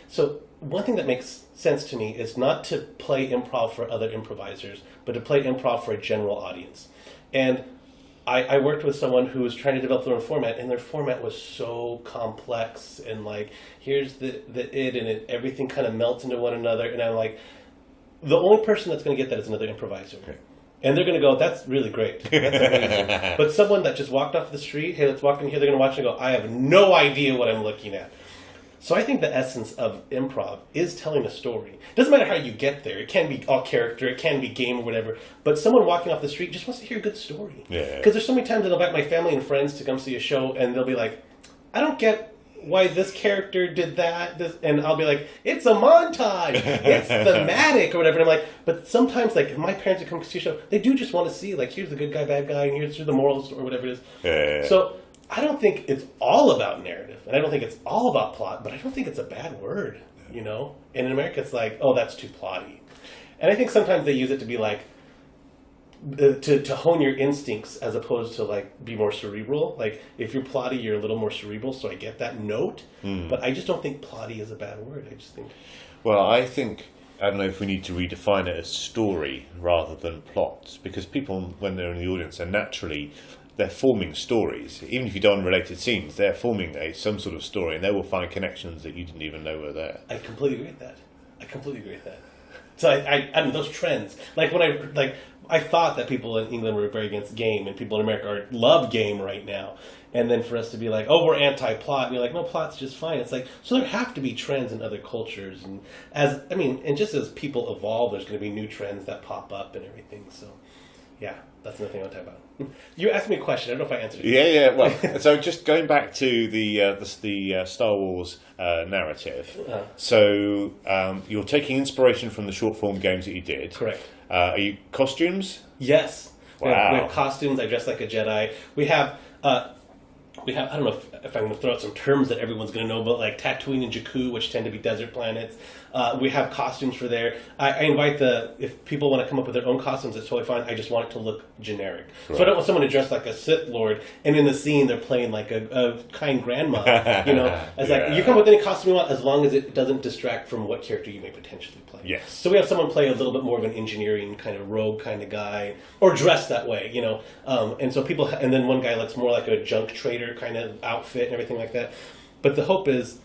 So one thing that makes sense to me is not to play improv for other improvisers, but to play improv for a general audience. And I worked with someone who was trying to develop their own format, and their format was so complex, and like, here's the and everything kind of melts into one another, and I'm like, the only person that's going to get that is another improviser. Okay. And they're going to go, that's really great. That's amazing. But someone that just walked off the street, hey, let's walk in here, they're going to watch and go, I have no idea what I'm looking at. So I think the essence of improv is telling a story. It doesn't matter how you get there. It can be all character, it can be game or whatever. But someone walking off the street just wants to hear a good story. Because there's so many times that I'll invite my family and friends to come see a show, and they'll be like, I don't get why this character did that. And I'll be like, it's a montage. It's thematic or whatever. And I'm like, but sometimes, like, if my parents would come to see a show, they do just want to see, like, here's the good guy, bad guy, and here's the morals or whatever it is. So I don't think it's all about narrative, and I don't think it's all about plot, but I don't think it's a bad word, you know? And in America, it's like, oh, that's too plotty. And I think sometimes they use it to be like, to hone your instincts as opposed to, like, be more cerebral. Like, if you're plotty, you're a little more cerebral, so I get that note. But I just don't think plotty is a bad word. I just think... Well, I don't know if we need to redefine it as story rather than plots, because people, when they're in the audience, they're forming stories. Even if you don't related scenes, they're forming some sort of story, and they will find connections that you didn't even know were there. I completely agree with that. So I mean, those trends. Like when I thought that people in England were very against game, and people in America love game right now. And then for us to be like, oh, we're anti-plot, and you're like, no, plot's just fine. It's like, so there have to be trends in other cultures, and just as people evolve, there's going to be new trends that pop up and everything. So, yeah. That's another thing I want to talk about. You asked me a question. I don't know if I answered it. Yeah. Well, so just going back to the Star Wars narrative. So you're taking inspiration from the short form games that you did. Correct. Are you costumes? Yes. Wow. We have costumes. I dress like a Jedi. We have I don't know if I'm going to throw out some terms that everyone's going to know, but like Tatooine and Jakku, which tend to be desert planets. We have costumes for there. I invite if people want to come up with their own costumes, it's totally fine. I just want it to look generic. Right. So I don't want someone to dress like a Sith Lord, and in the scene they're playing like a kind grandma. You know, it's like, you come up with any costume you want, as long as it doesn't distract from what character you may potentially play. Yes. So we have someone play a little bit more of an engineering kind of rogue kind of guy, or dressed that way, you know. And so and then one guy looks more like a junk trader kind of outfit and everything like that. But the hope is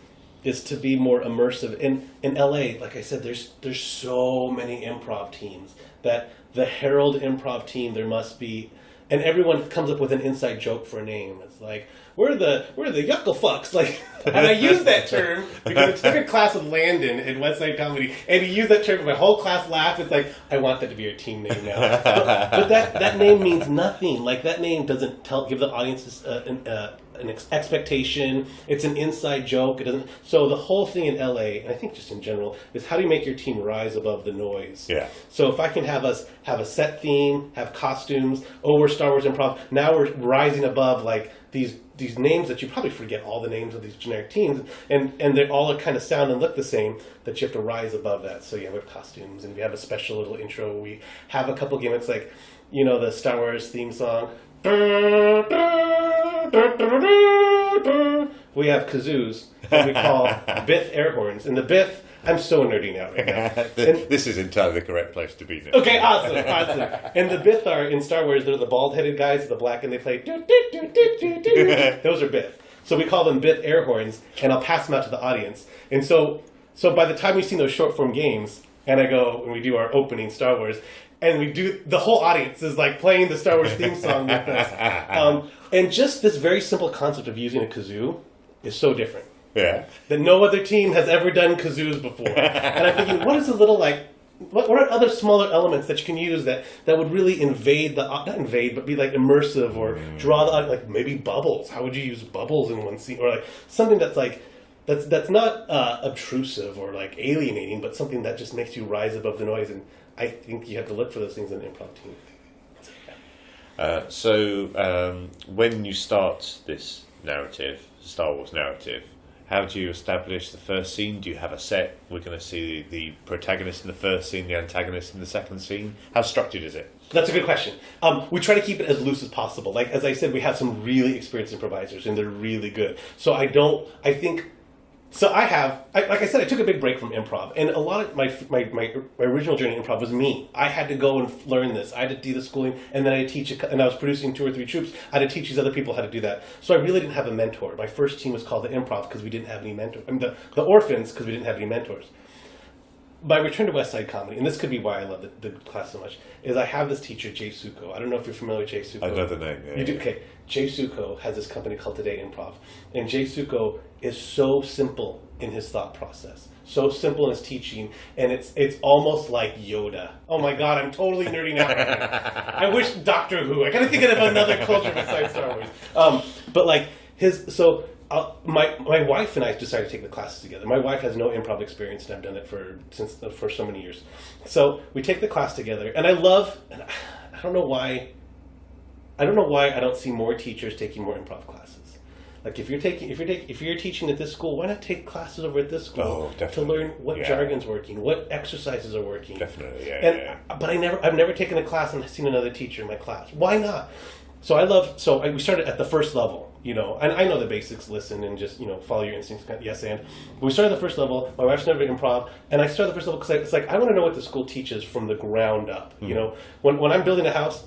to be more immersive. In LA, like I said, there's so many improv teams that the Herald improv team, there must be and everyone comes up with an inside joke for a name. It's like, we're the yuckle fucks, like, and I use that term because I took a class with Landon in West Side Comedy, and he used that term, and my whole class laughed. It's like, I want that to be our team name now. But that name means nothing. Like, that name doesn't give the audience an expectation. It's an inside joke. It doesn't. So the whole thing in LA, and I think just in general, is how do you make your team rise above the noise? Yeah. So if I can have us have a set theme, have costumes, we're Star Wars Improv. Now we're rising above like these names that you probably forget all the names of these generic teams, and they all kind of sound and look the same, that you have to rise above that. So yeah, we have costumes, and we have a special little intro. We have a couple gimmicks like, the Star Wars theme song. We have kazoos that we call Bith air horns. And the Bith, I'm so nerding out right now. This is entirely the correct place to be now. Okay, awesome. And the Bith are, in Star Wars, they're the bald-headed guys with the black, and they play those are Bith. So we call them Bith air horns, and I'll pass them out to the audience. And so by the time we've seen those short-form games, and I go, and we do our opening Star Wars, and we do, the whole audience is like playing the Star Wars theme song with us. And just this very simple concept of using a kazoo is so different. Yeah. That no other team has ever done kazoos before. And I'm thinking, what is a little like, what are other smaller elements that you can use that would really invade not invade, but be like immersive or draw the, like maybe bubbles. How would you use bubbles in one scene? Or like something that's like, that's not obtrusive or like alienating, but something that just makes you rise above the noise. And I think you have to look for those things in an improv team. So when you start this narrative, Star Wars narrative, how do you establish the first scene? Do you have a set? We're going to see the protagonist in the first scene, the antagonist in the second scene. How structured is it? That's a good question. We try to keep it as loose as possible. Like, as I said, we have some really experienced improvisers, and they're really good. So like I said, I took a big break from improv, and a lot of my original journey in improv was me. I had to go and learn this. I had to do the schooling, and then I had to teach it, and I was producing 2 or 3 troops. I had to teach these other people how to do that. So I really didn't have a mentor. My first team was called the Improv because we didn't have any mentors. I mean, the Orphans because we didn't have any mentors. My return to West Side Comedy, and this could be why I love the class so much, is I have this teacher, Jay Suko. I don't know if you're familiar with Jay Suko. I know the name, yeah. You do? Okay. Jay Suko has this company called Today Improv. And Jay Suko is so simple in his thought process. So simple in his teaching. And it's almost like Yoda. Oh my God, I'm totally nerding out. I wish Doctor Who. I gotta think of another culture besides Star Wars. But like my wife and I decided to take the classes together. My wife has no improv experience, and I've done it for so many years. So we take the class together, and I don't know why I don't see more teachers taking more improv classes. Like if you're teaching at this school, why not take classes over at this school to learn what jargon's working, what exercises are working? Definitely, But I've never taken a class and seen another teacher in my class. Why not? So we started at the first level, and I know the basics, listen and just, follow your instincts, yes and. But we started at the first level, my wife's never improv, and I started at the first level because it's like, I want to know what the school teaches from the ground up, When I'm building a house,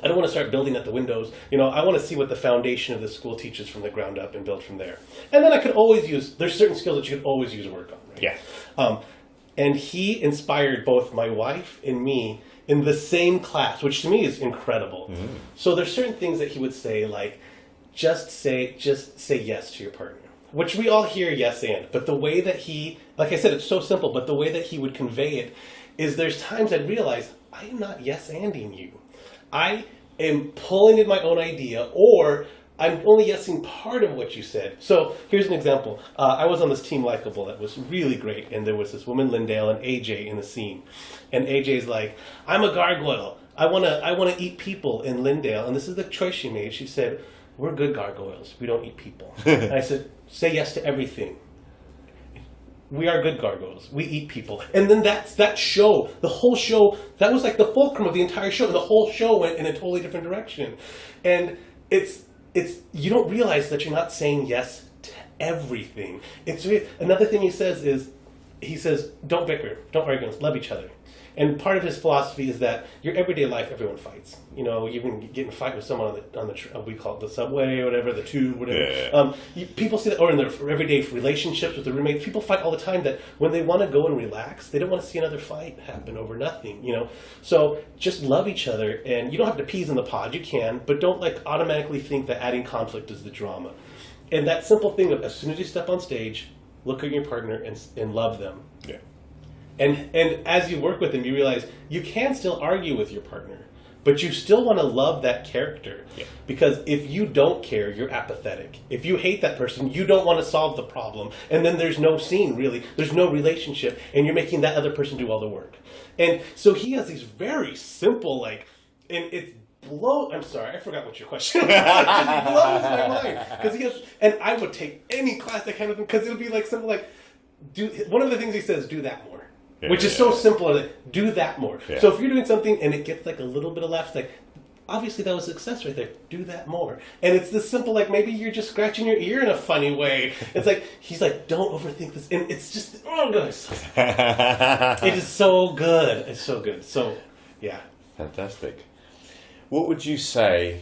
I don't want to start building at the windows, I want to see what the foundation of the school teaches from the ground up and build from there. And then I could always there's certain skills that you could always use work on, right? Yeah. And he inspired both my wife and me in the same class, which to me is incredible. Mm-hmm. So there's certain things that he would say, like, just say yes to your partner, which we all hear yes and, but the way that he, like I said, it's so simple, but the way that he would convey it is there's times I'd realize I am not yes-anding you. I am pulling in my own idea, or I'm only yesing part of what you said. So here's an example. I was on this Team Likeable that was really great, and there was this woman, Lindale, and AJ in the scene. And AJ's like, I'm a gargoyle. I wanna eat people in Lindale. And this is the choice she made. She said, we're good gargoyles. We don't eat people. And I said, say yes to everything. We are good gargoyles. We eat people. And then that show, the whole show, that was like the fulcrum of the entire show. And the whole show went in a totally different direction. And it's you don't realize that you're not saying yes to everything. Another thing he says, don't bicker, don't argue, love each other. And part of his philosophy is that your everyday life, everyone fights. You know, you can get in a fight with someone on the we call it the subway or whatever, the tube, whatever. People see that, or in their everyday relationships with the roommates, people fight all the time. That when they want to go and relax, they don't want to see another fight happen over nothing. You know, so just love each other, and you don't have to peas in the pod. You can, but don't like automatically think that adding conflict is the drama. And that simple thing of as soon as you step on stage, look at your partner and love them. Yeah. And as you work with them, you realize you can still argue with your partner, but you still want to love that character. Yeah. Because if you don't care, you're apathetic. If you hate that person, you don't want to solve the problem. And then there's no scene, really. There's no relationship, and you're making that other person do all the work. And so he has these very simple, and it's I'm sorry, I forgot what your question was. It blows my mind. Because he has, and I would take any class that kind of thing, because it'll be like something like, one of the things he says, do that more. Which is so simple, like, do that more. Yeah. So if you're doing something and it gets like a little bit of laughs, like, obviously that was a success right there. Do that more. And it's this simple, like, maybe you're just scratching your ear in a funny way. It's like, he's like, don't overthink this. And it's just, oh, God. It is so good. It's so good. So, yeah. Fantastic. What would you say,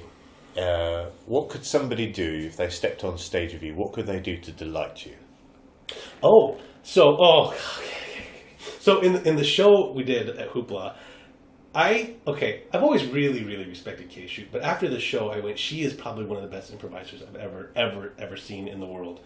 what could somebody do if they stepped on stage with you? What could they do to delight you? So in the show we did at Hoopla, I've always really, really respected Kay Shoot, but after the show I went, she is probably one of the best improvisers I've ever seen in the world.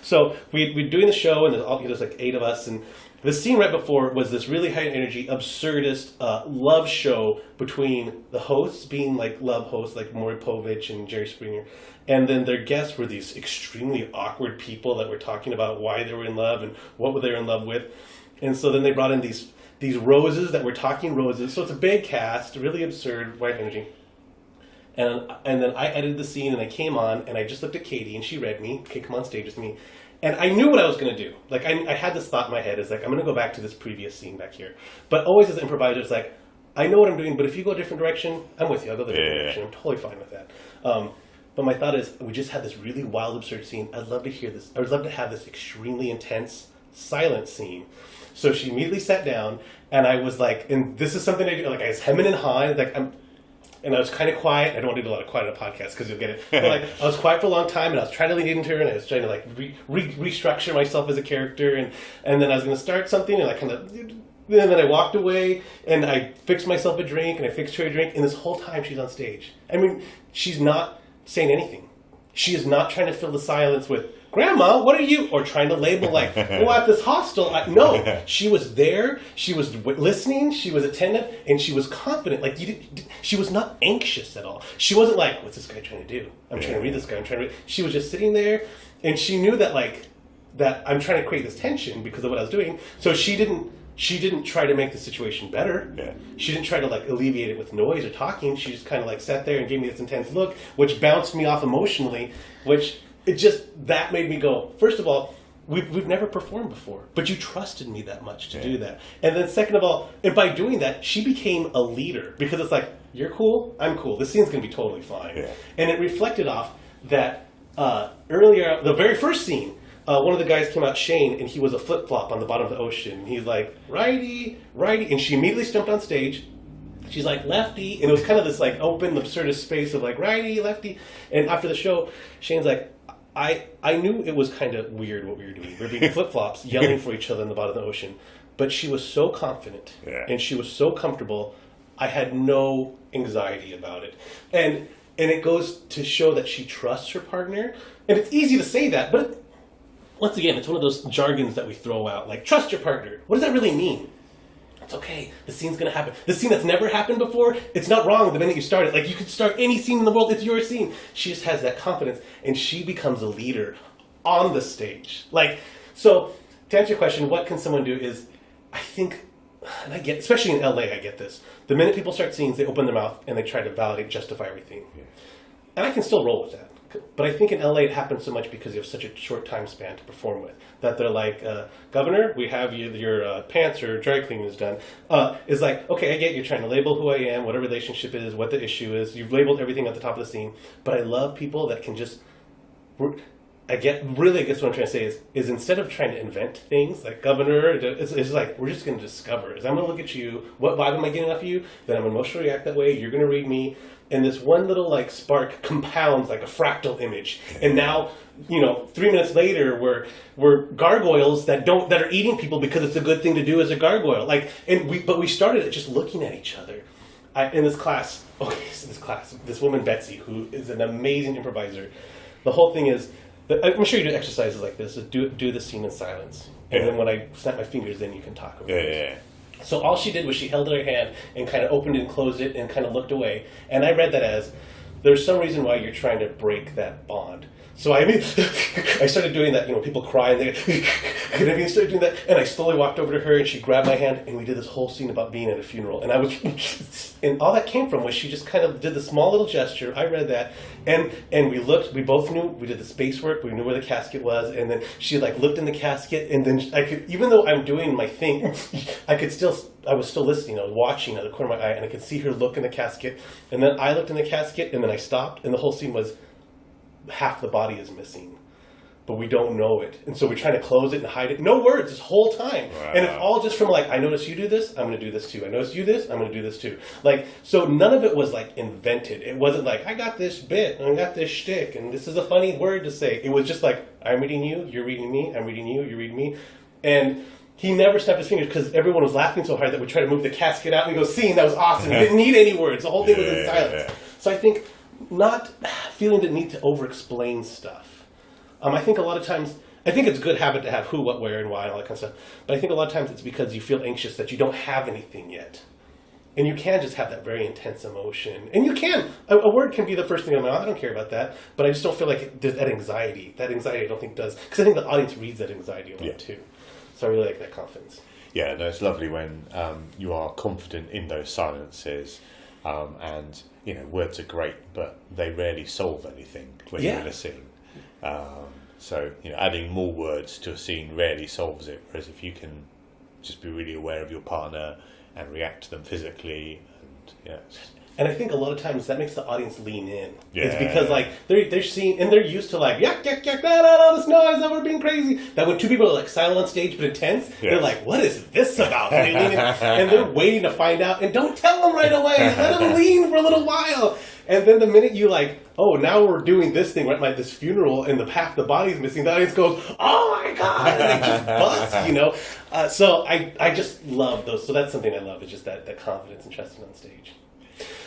So we're doing the show, and there's like 8 of us, and the scene right before was this really high energy, absurdist love show between the hosts being like love hosts like Maury Povich and Jerry Springer, and then their guests were these extremely awkward people that were talking about why they were in love and what they were in love with. And so then they brought in these roses that were talking roses. So it's a big cast, really absurd, white energy. And then I edited the scene, and I came on, and I just looked at Katie, and she read me, okay, come on stage with me. And I knew what I was going to do. Like, I had this thought in my head, it's like, I'm going to go back to this previous scene back here. But always as an improviser, it's like, I know what I'm doing, but if you go a different direction, I'm with you. I'll go the different direction. I'm totally fine with that. But my thought is, we just had this really wild, absurd scene. I'd love to hear this. I would love to have this extremely intense, silent scene. So she immediately sat down, and I was like, and this is something I do, like I was hemming and hawing, and I was kind of quiet. I don't want to do a lot of quiet on a podcast because you'll get it. But like, I was quiet for a long time, and I was trying to lean into her, and I was trying to like restructure myself as a character, and then I was going to start something, and I kind of, and then I walked away, and I fixed myself a drink, and I fixed her a drink, and this whole time she's on stage. I mean, she's not saying anything. She is not trying to fill the silence with, Grandma, what are you? Or trying to label like, oh, at this hostel. No, she was there. She was listening. She was attentive, and she was confident. Like she was not anxious at all. She wasn't like, what's this guy trying to do? I'm trying to read this guy. She was just sitting there, and she knew that that I'm trying to create this tension because of what I was doing. So she didn't try to make the situation better. Yeah. She didn't try to like alleviate it with noise or talking. She just kind of like sat there and gave me this intense look, which bounced me off emotionally, which that made me go, first of all, we've never performed before, but you trusted me that much to do that. And then second of all, and by doing that, she became a leader because it's like, you're cool, I'm cool. This scene's going to be totally fine. Yeah. And it reflected off that earlier, the very first scene, one of the guys came out, Shane, and he was a flip-flop on the bottom of the ocean. He's like, righty, righty. And she immediately jumped on stage. She's like, lefty. And it was kind of this like open, absurdist space of like, righty, lefty. And after the show, Shane's like, I knew it was kind of weird what we were doing. We were being flip-flops, yelling for each other in the bottom of the ocean. But she was so confident, and she was so comfortable, I had no anxiety about it. And it goes to show that she trusts her partner. And it's easy to say that, but once again, it's one of those jargons that we throw out, like, trust your partner. What does that really mean? It's okay. The scene's going to happen. The scene that's never happened before, it's not wrong the minute you start it. Like, you could start any scene in the world. It's your scene. She just has that confidence, and she becomes a leader on the stage. Like, so, to answer your question, what can someone do is, I think, and I get, especially in LA, I get this. The minute people start scenes, they open their mouth, and they try to validate, justify everything. And I can still roll with that. But I think in LA it happens so much because you have such a short time span to perform with that they're like, Governor, we have your pants or dry cleaning is done. It's like, okay, I get you're trying to label who I am, what a relationship is, what the issue is. You've labeled everything at the top of the scene. But I love people that can just I guess what I'm trying to say is instead of trying to invent things like governor, it's like we're just going to discover. I'm going to look at you. What vibe am I getting off of you? Then I'm going to emotionally react that way. You're going to read me, and this one little like spark compounds like a fractal image. And now 3 minutes later, we're gargoyles that are eating people because it's a good thing to do as a gargoyle. But we started at just looking at each other. In this class, this woman Betsy, who is an amazing improviser. The whole thing is. I'm sure you do exercises like this. So do the scene in silence, and then when I snap my fingers, then you can talk about it. Yeah. So all she did was she held her hand and kind of opened and closed it and kind of looked away. And I read that as there's some reason why you're trying to break that bond. So I started doing that. People cry and they started doing that. And I slowly walked over to her and she grabbed my hand and we did this whole scene about being at a funeral. And and all that came from was she just kind of did the small little gesture. I read that and we looked. We both knew we did the space work. We knew where the casket was. And then she looked in the casket and then I could, even though I'm doing my thing, I was still listening. I was watching out of the corner of my eye and I could see her look in the casket. And then I looked in the casket and then I stopped and the whole scene was. Half the body is missing, but we don't know it, and so we're trying to close it and hide it. No words this whole time, wow. And it's all just from I notice you do this, I'm going to do this too. I notice you this, I'm going to do this too. So none of it was invented. It wasn't I got this bit, and I got this shtick, and this is a funny word to say. It was just I'm reading you, you're reading me, I'm reading you, you're reading me, and he never snapped his fingers because everyone was laughing so hard that we tried to move the casket out and he goes, "Scene, that was awesome." He didn't need any words. The whole thing was in silence. So I think. Not feeling the need to over-explain stuff. I think a lot of times, it's a good habit to have who, what, where, and why, and all that kind of stuff. But I think a lot of times it's because you feel anxious that you don't have anything yet. And you can just have that very intense emotion. And you can. A word can be the first thing on my mind. I don't care about that. But I just don't feel like that anxiety. That anxiety I don't think does. Because I think the audience reads that anxiety a lot too. So I really like that confidence. Yeah, no, it's lovely when you are confident in those silences. And words are great, but they rarely solve anything when you're in a scene. So adding more words to a scene rarely solves it. Whereas if you can just be really aware of your partner and react to them physically, and I think a lot of times that makes the audience lean in. Yeah. It's because they're seeing and they're used to yak this noise, we're being crazy. That when two people are silent on stage but intense, they're what is this about? And they lean in, and they're waiting to find out. And don't tell them right away. Let them lean for a little while. And then the minute you now we're doing this thing, right? This funeral, and half the body's missing. The audience goes, "Oh my god!" And they just bust, So I just love those. So that's something I love. Is just that confidence and trusting on stage.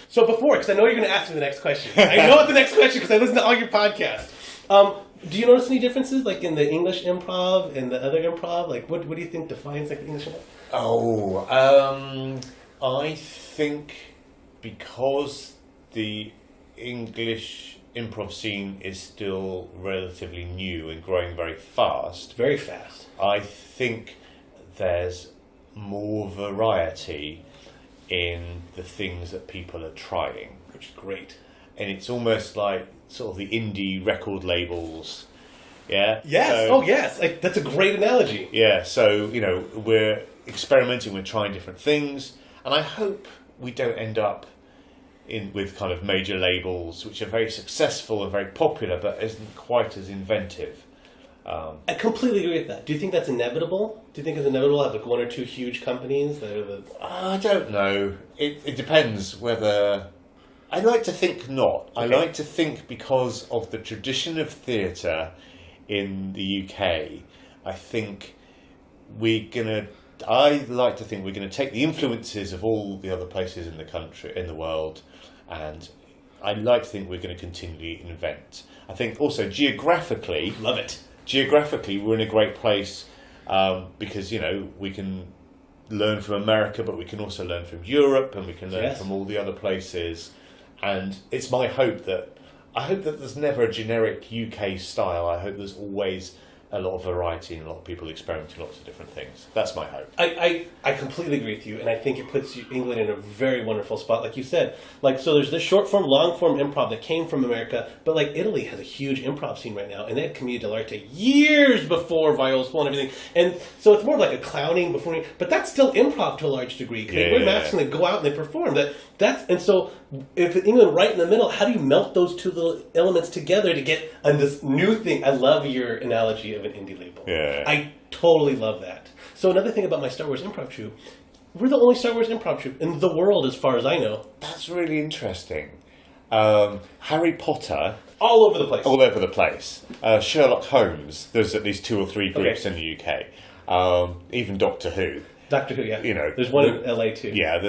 So because I know you're going to ask me the next question. I know the next question because I listen to all your podcasts. Do you notice any differences in the English improv and the other improv? What do you think defines the English improv? I think because the English improv scene is still relatively new and growing very fast. Very fast. I think there's more variety in the things that people are trying, which is great. And it's almost like sort of the indie record labels, Yes. Yes. That's a great analogy. Yeah. So we're experimenting, we're trying different things, and I hope we don't end up with kind of major labels which are very successful and very popular, but isn't quite as inventive. I completely agree with that. Do you think that's inevitable? Do you think it's inevitable to have one or two huge companies that are the... I don't know. It depends whether... I like to think not. Okay. I like to think because of the tradition of theatre in the UK, I like to think we're going to take the influences of all the other places in the country, in the world, and I like to think we're going to continually invent. I think also geographically... Love it. Geographically, we're in a great place because, we can learn from America, but we can also learn from Europe, and we can learn from all the other places. And it's my hope that there's never a generic UK style. I hope there's always a lot of variety and a lot of people experimenting lots of different things. That's my hope. I completely agree with you, and I think it puts England in a very wonderful spot, like you said. So there's this short form, long form improv that came from America, but Italy has a huge improv scene right now, and they had Commedia dell'arte years before Viola Spolin and everything, and so it's more of a clowning before, but that's still improv to a large degree. They wear masks and they go out and they perform. And so if in England, right in the middle, how do you melt those two little elements together to get this new thing? I love your analogy of an indie label. Yeah. I totally love that. So another thing about my Star Wars improv troupe, we're the only Star Wars improv troupe in the world, as far as I know. That's really interesting. Harry Potter, All over the place. all over the place. Sherlock Holmes, there's at least 2 or 3 groups in the UK. Even Doctor Who. Doctor Who, yeah. You know, there's one in LA too. Yeah,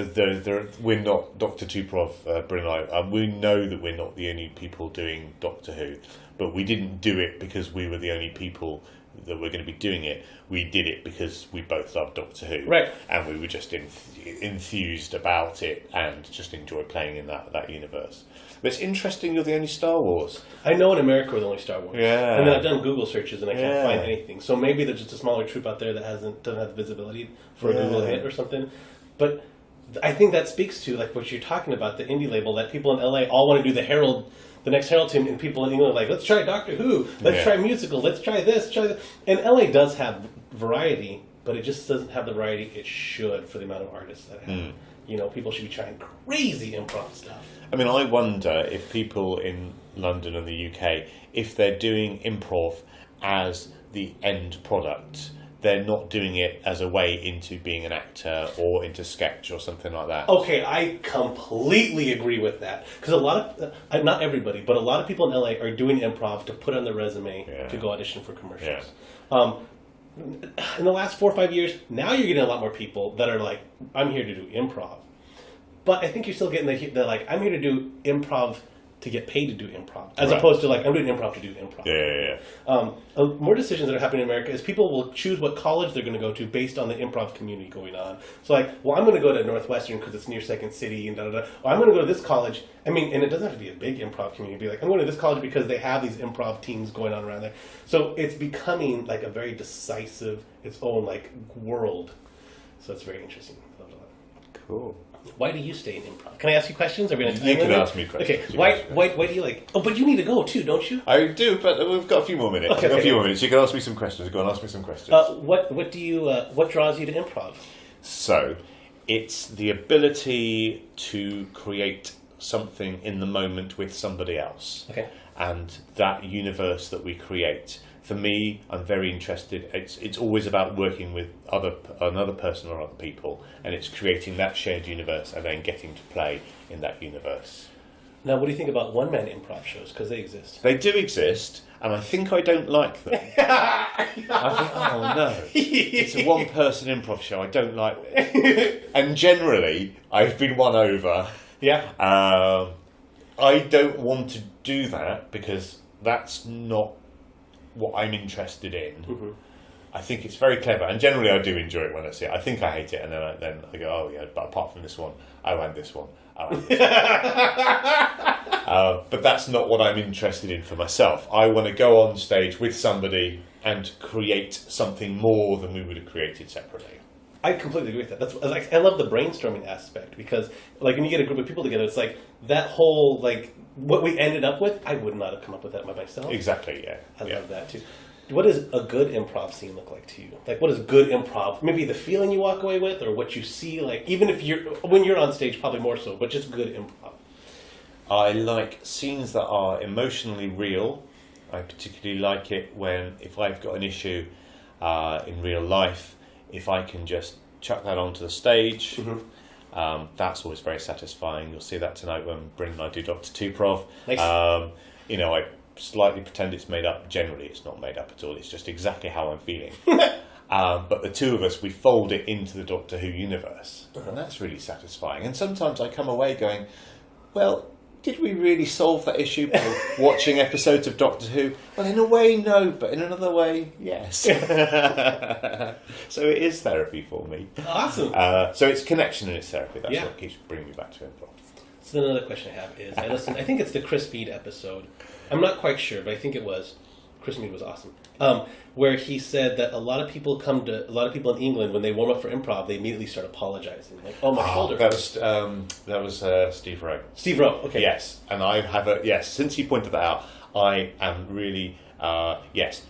we're not Doctor Tuprov, Bryn and I. We know that we're not the only people doing Doctor Who, but we didn't do it because we were the only people that were going to be doing it. We did it because we both love Doctor Who, right? And we were just enthused about it and just enjoyed playing in that universe. But it's interesting you're the only Star Wars. I know in America we're the only Star Wars. Yeah. And then I've done Google searches and I can't find anything. So maybe there's just a smaller troupe out there that doesn't have visibility for a Google hit or something. But I think that speaks to like what you're talking about, the indie label, that people in LA all want to do the next Herald team, and people in England are like, let's try Doctor Who, let's try musical, let's try this, try that. And LA does have variety, but it just doesn't have the variety it should for the amount of artists that have. You know, people should be trying crazy improv stuff. I mean, I wonder if people in London and the UK, if they're doing improv as the end product, they're not doing it as a way into being an actor or into sketch or something like that. Okay, I completely agree with that. Because a lot of, not everybody, but a lot of people in LA are doing improv to put on their resume to go audition for commercials. Yeah. In the last 4 or 5 years, now you're getting a lot more people that are like, I'm here to do improv. But I think you're still getting the like, I'm here to do improv to get paid to do improv, as opposed to like, I'm doing improv to do improv. More decisions that are happening in America is people will choose what college they're going to go to based on the improv community going on. So like, well, I'm going to go to Northwestern because it's near Second City and da-da-da. Or I'm going to go to this college. I mean, and it doesn't have to be a big improv community. Be like, I'm going to this college because they have these improv teams going on around there. So it's becoming like a very decisive, its own like world. So it's very interesting. I love it a lot. Cool. Why do you stay in improv? Can I ask you questions? Are we going to You can ask me questions. Okay. Why do you like? Oh, but you need to go too, don't you? I do, but we've got a few more minutes. Okay, a few more minutes. You can ask me some questions. Go on, ask me some questions. What draws you to improv? So, it's the ability to create something in the moment with somebody else. Okay. And that universe that we create. For me, I'm very interested. It's always about working with another person or other people, and it's creating that shared universe and then getting to play in that universe. Now, what do you think about one-man improv shows? Because they exist. They do exist, and I think I don't like them. I think, oh no, it's a one-person improv show. I don't like this. And generally, I've been won over. Yeah. I don't want to do that because that's not what I'm interested in. Mm-hmm. I think it's very clever, and generally I do enjoy it when I see it. I think I hate it, and then I go, oh yeah, but apart from this one, I want this one. I want this one. But that's not what I'm interested in for myself. I want to go on stage with somebody and create something more than we would have created separately. I completely agree with that. That's like, I love the brainstorming aspect because, like, when you get a group of people together, it's like that whole like what we ended up with. I would not have come up with that by myself. Exactly. Yeah. I love that too. What does a good improv scene look like to you? Like, what is good improv? Maybe the feeling you walk away with, or what you see. Like, even if when you're on stage, probably more so, but just good improv. I like scenes that are emotionally real. I particularly like it if I've got an issue in real life. If I can just chuck that onto the stage, that's always very satisfying. You'll see that tonight when Bryn and I do Dr. Tuprov. Nice. I slightly pretend it's made up. Generally, it's not made up at all. It's just exactly how I'm feeling. But the two of us, we fold it into the Doctor Who universe. And that's really satisfying. And sometimes I come away going, well, did we really solve that issue by watching episodes of Doctor Who? Well, in a way, no, but in another way, yes. So it is therapy for me. Awesome. So it's connection and it's therapy. That's Yeah. what keeps bringing me back to improv. So another question I have is, I think it's the Chris Mead episode. I'm not quite sure, but I think it was. Chris Mead was awesome. Where he said that a lot of people in England, when they warm up for improv, they immediately start apologizing. Like, oh, my shoulder. That was Steve Rowe. Steve Rowe, okay. Yes, and I have since he pointed that out, I am really, yes.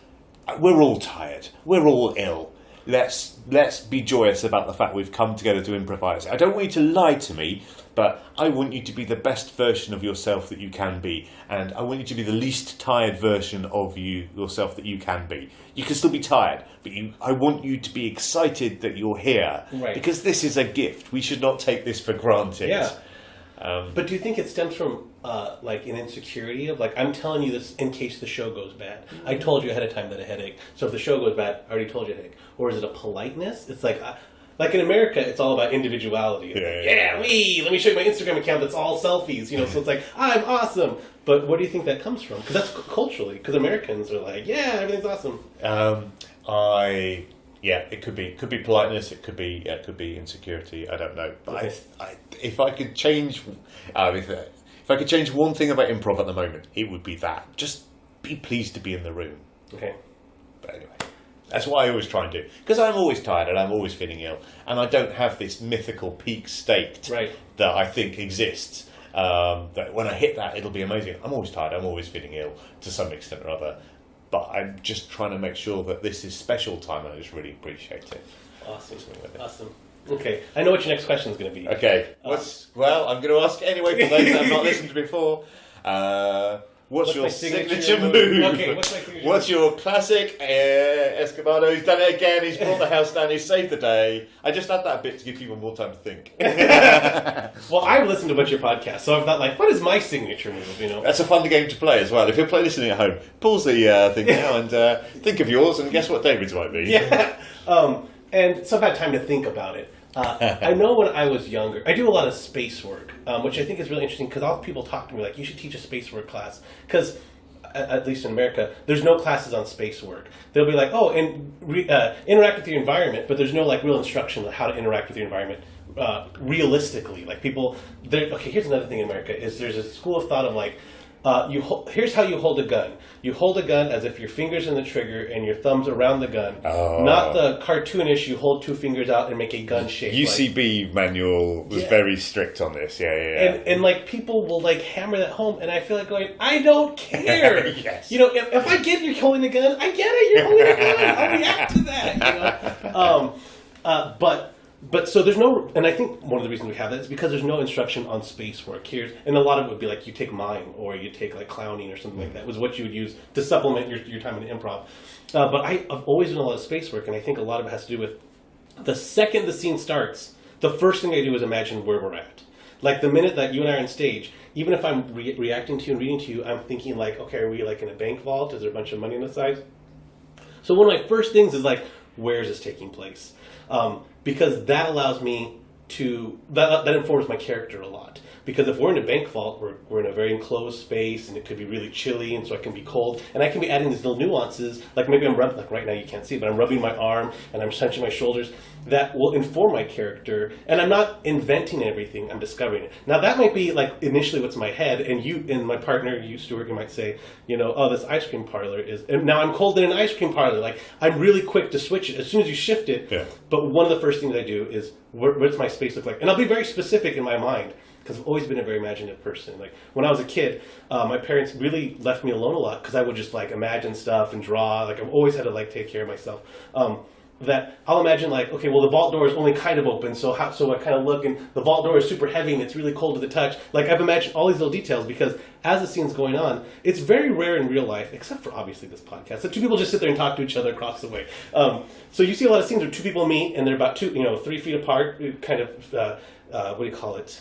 We're all tired. We're all ill. Let's be joyous about the fact we've come together to improvise. I don't want you to lie to me, but I want you to be the best version of yourself that you can be, and I want you to be the least tired version of yourself that you can be. You can still be tired, but I want you to be excited that you're here, right. because this is a gift. We should not take this for granted. Yeah. But do you think it stems from like an insecurity of like, I'm telling you this in case the show goes bad. I told you ahead of time that a headache. So if the show goes bad, I already told you a headache. Or is it a politeness? It's like in America, it's all about individuality. Let me show you my Instagram account that's all selfies. So it's like, I'm awesome. But where do you think that comes from? Because that's culturally. Because Americans are like, yeah, everything's awesome. It could be politeness. It could be insecurity. I don't know. But if I could change, if I could change one thing about improv at the moment, it would be that. Just be pleased to be in the room. Okay. But anyway, that's what I always try and do, because I'm always tired and I'm always feeling ill, and I don't have this mythical peak state that I think exists. That when I hit that, it'll be amazing. I'm always tired. I'm always feeling ill to some extent or other. But I'm just trying to make sure that this is special time, and I just really appreciate it. Awesome. Okay, I know what your next question is going to be. Okay. I'm going to ask anyway for those that have not listened to before. What's your signature move? Okay, what's my signature What's your classic Escobedo? He's done it again. He's brought the house down. He's saved the day. I just add that bit to give people more time to think. Well, I've listened to a bunch of your podcasts, so I've thought, like, what is my signature move? That's a fun game to play as well. If you're listening at home, pause the thing now and think of yours, and guess what David's might be. Yeah. And so I've had time to think about it. I know when I was younger, I do a lot of space work, which I think is really interesting because often people talk to me like, you should teach a space work class. Because, at least in America, there's no classes on space work. They'll be like, interact with your environment, but there's no like real instruction on how to interact with your environment realistically. Like here's another thing in America is there's a school of thought of like, here's how you hold a gun. You hold a gun as if your fingers in the trigger and your thumbs around the gun. Oh. Not the cartoonish, you hold two fingers out and make a gun shape. UCB manual was very strict on this. Yeah. And like people will like hammer that home, and I feel like going, I don't care. Yes. If I get you're holding a gun, I get it. You're holding a gun. I'll react to that. But so there's no, and I think one of the reasons we have that is because there's no instruction on space work here, and a lot of it would be like you take mime or you take like clowning or something like that was what you would use to supplement your time in improv. But I've always done a lot of space work, and I think a lot of it has to do with the second the scene starts, the first thing I do is imagine where we're at. Like the minute that you and I are on stage, even if I'm reacting to you and reading to you, I'm thinking like, okay, are we like in a bank vault? Is there a bunch of money on the side? So one of my first things is like, where is this taking place? Because that allows me to, that informs my character a lot. Because if we're in a bank vault, we're in a very enclosed space, and it could be really chilly, and so I can be cold, and I can be adding these little nuances, like maybe I'm rubbing, like right now you can't see, but I'm rubbing my arm, and I'm touching my shoulders, that will inform my character, and I'm not inventing everything, I'm discovering it. Now that might be like initially what's in my head, and you, and my partner, you Stuart, you might say, this ice cream parlor is, and now I'm cold in an ice cream parlor, like I'm really quick to switch it as soon as you shift it, but one of the first things I do is, what's my space look like? And I'll be very specific in my mind, because I've always been a very imaginative person. Like when I was a kid, my parents really left me alone a lot because I would just like imagine stuff and draw. Like I've always had to like take care of myself. That I'll imagine like, okay, well the vault door is only kind of open, so I kind of look and the vault door is super heavy and it's really cold to the touch. Like I've imagined all these little details because as the scene's going on, it's very rare in real life, except for obviously this podcast, that two people just sit there and talk to each other across the way. So you see a lot of scenes where two people meet and they're about 3 feet apart, kind of, what do you call it?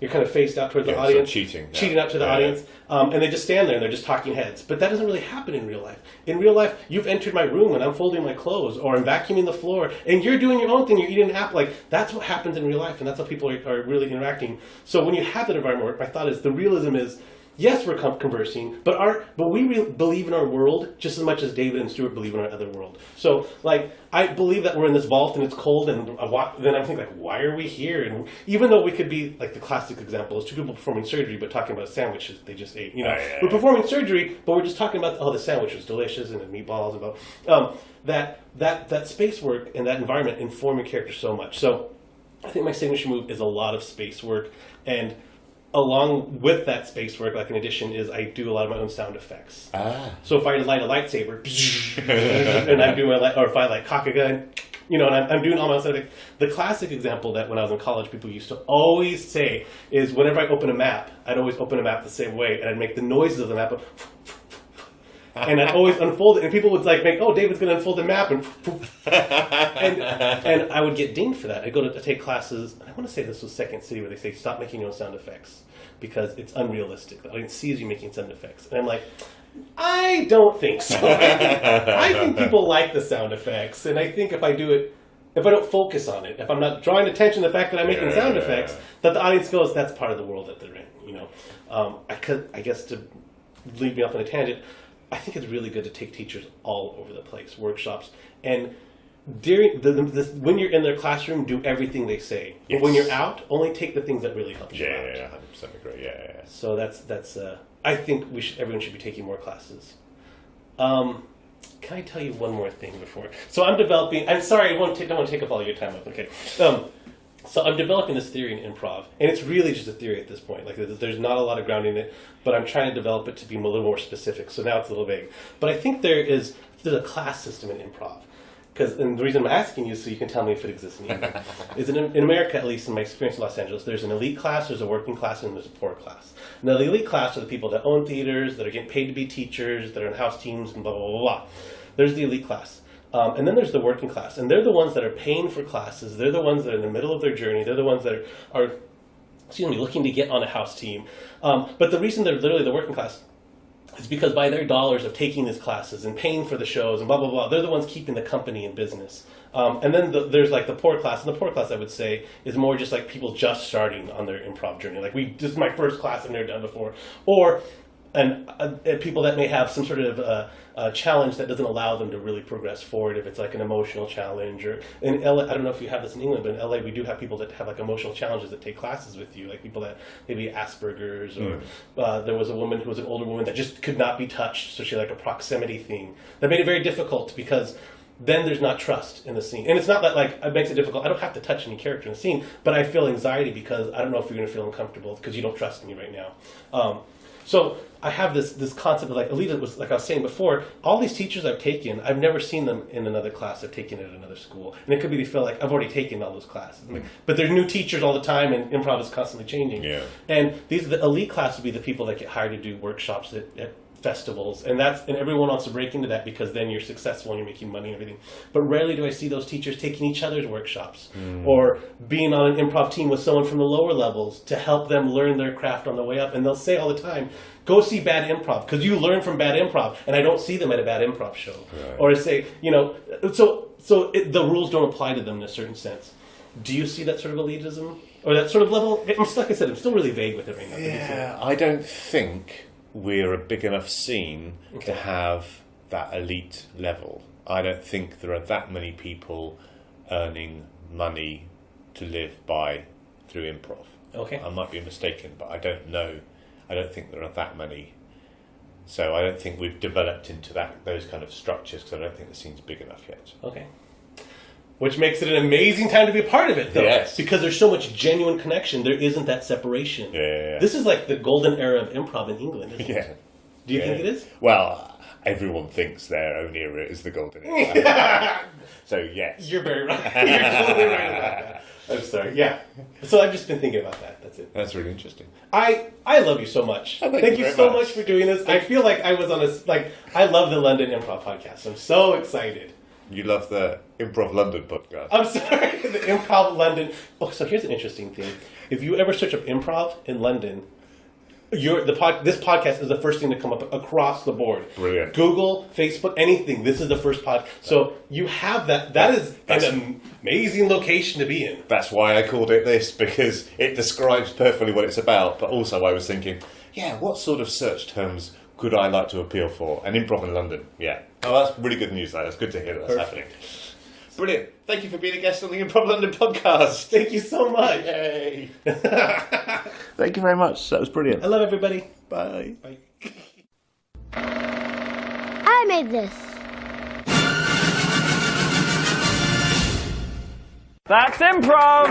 You're kind of faced out towards the audience. So cheating out to the audience. And they just stand there and they're just talking heads. But that doesn't really happen in real life. In real life, you've entered my room and I'm folding my clothes or I'm vacuuming the floor and you're doing your own thing, you're eating an apple. Like, that's what happens in real life, and that's how people are really interacting. So when you have that environment, my thought is the realism is, yes, we're conversing, but we believe in our world just as much as David and Stuart believe in our other world. So, like, I believe that we're in this vault and it's cold, and then I'm thinking, like, why are we here? And even though we could be, like, the classic example is two people performing surgery but talking about sandwiches they just ate. We're performing surgery, but we're just talking about, the sandwich was delicious and the meatballs and that space work and that environment inform your character so much. So, I think my signature move is a lot of space work, and along with that space work, like in addition, is I do a lot of my own sound effects. So if I light a lightsaber, and I'm doing or if I like cock a gun, and I'm doing all my stuff. The classic example that when I was in college, people used to always say is whenever I open a map, I'd always open a map the same way, and I'd make the noises of the map, and I'd always unfold it, and people would like make, oh, David's going to unfold the map, and I would get dinged for that. I'd go to take classes, and I want to say this was Second City, where they say, stop making your own sound effects, because it's unrealistic. The audience sees you making sound effects. And I'm like, I don't think so. I think people like the sound effects, and I think if I don't focus on it, if I'm not drawing attention to the fact that I'm making sound effects, that the audience goes, that's part of the world that they're in, I guess to lead me off on a tangent, I think it's really good to take teachers all over the place, workshops, and during when you're in their classroom, do everything they say. But when you're out, only take the things that really help you out. Yeah, 100% agree. Yeah. So that's I think everyone should be taking more classes. Can I tell you one more thing before? So I'm developing. I'm sorry, I don't want to take up all your time. Okay. So I'm developing this theory in improv, and it's really just a theory at this point. Like there's not a lot of grounding in it, but I'm trying to develop it to be a little more specific. So now it's a little vague. But I think there's a class system in improv. And the reason I'm asking you is so you can tell me if it exists in England. is in America, at least in my experience in Los Angeles, there's an elite class, there's a working class, and there's a poor class. Now, the elite class are the people that own theaters, that are getting paid to be teachers, that are in house teams, and blah, blah, blah, blah. There's the elite class. And then there's the working class. And they're the ones that are paying for classes. They're the ones that are in the middle of their journey. They're the ones that are looking to get on a house team. But the reason they're literally the working class is because by their dollars of taking these classes and paying for the shows and blah, blah, blah, they're the ones keeping the company in business. And then there's like the poor class. And the poor class, I would say, is more just like people just starting on their improv journey. Like, this is my first class I've never done before. Or people that may have some sort of challenge that doesn't allow them to really progress forward, if it's like an emotional challenge. Or in LA, I don't know if you have this in England, but in LA we do have people that have like emotional challenges that take classes with you, like people that maybe Asperger's, or there was a woman who was an older woman that just could not be touched, so she had like a proximity thing that made it very difficult, because then there's not trust in the scene. And it's not that like it makes it difficult. I don't have to touch any character in the scene, but I feel anxiety because I don't know if you're going to feel uncomfortable because you don't trust me right now. So I have this concept of like elite. Was like I was saying before, all these teachers I've taken, I've never seen them in another class I've taken at another school. And it could be they feel like I've already taken all those classes. But there's new teachers all the time, and improv is constantly changing. Yeah. And the elite class would be the people that get hired to do workshops at festivals, and everyone wants to break into that because then you're successful and you're making money and everything. But rarely do I see those teachers taking each other's workshops or being on an improv team with someone from the lower levels to help them learn their craft on the way up. And they'll say all the time, go see bad improv because you learn from bad improv, and I don't see them at a bad improv show. Right. Or I say, the rules don't apply to them in a certain sense. Do you see that sort of elitism or that sort of level? Like I said, I'm still really vague with it right now. Yeah, I don't think we're a big enough scene to have that elite level. I don't think there are that many people earning money to live by through improv. Okay. I might be mistaken, but I don't know. I don't think there are that many. So I don't think we've developed into those kind of structures, because I don't think the scene's big enough yet. Okay. Which makes it an amazing time to be a part of it, though. Yes. Because there's so much genuine connection. There isn't that separation. Yeah. This is like the golden era of improv in England, isn't it? Do you think it is? Well, everyone thinks their own era is the golden era. So, yes. You're very right. You're totally right about that. I'm sorry. Yeah. So I've just been thinking about that. That's it. That's really interesting. I love you so much. Oh, thank you so much for doing this. I feel like I was on I love the London Improv podcast. I'm so excited. You love the Improv London podcast. I'm sorry, the Improv London. Oh, so here's an interesting thing. If you ever search up improv in London, this podcast is the first thing to come up across the board. Brilliant. Google, Facebook, anything. This is the first podcast. So you have that. That's an amazing location to be in. That's why I called it this, because it describes perfectly what it's about. But also I was thinking, what sort of search terms could I like to appeal for? And Improv in London, yeah. Oh, that's really good news, though. That's good to hear that's happening. Brilliant. Thank you for being a guest on the Improv London podcast. Thank you so much. Yay. Thank you very much. That was brilliant. I love everybody. Bye. Bye. I made this. That's improv!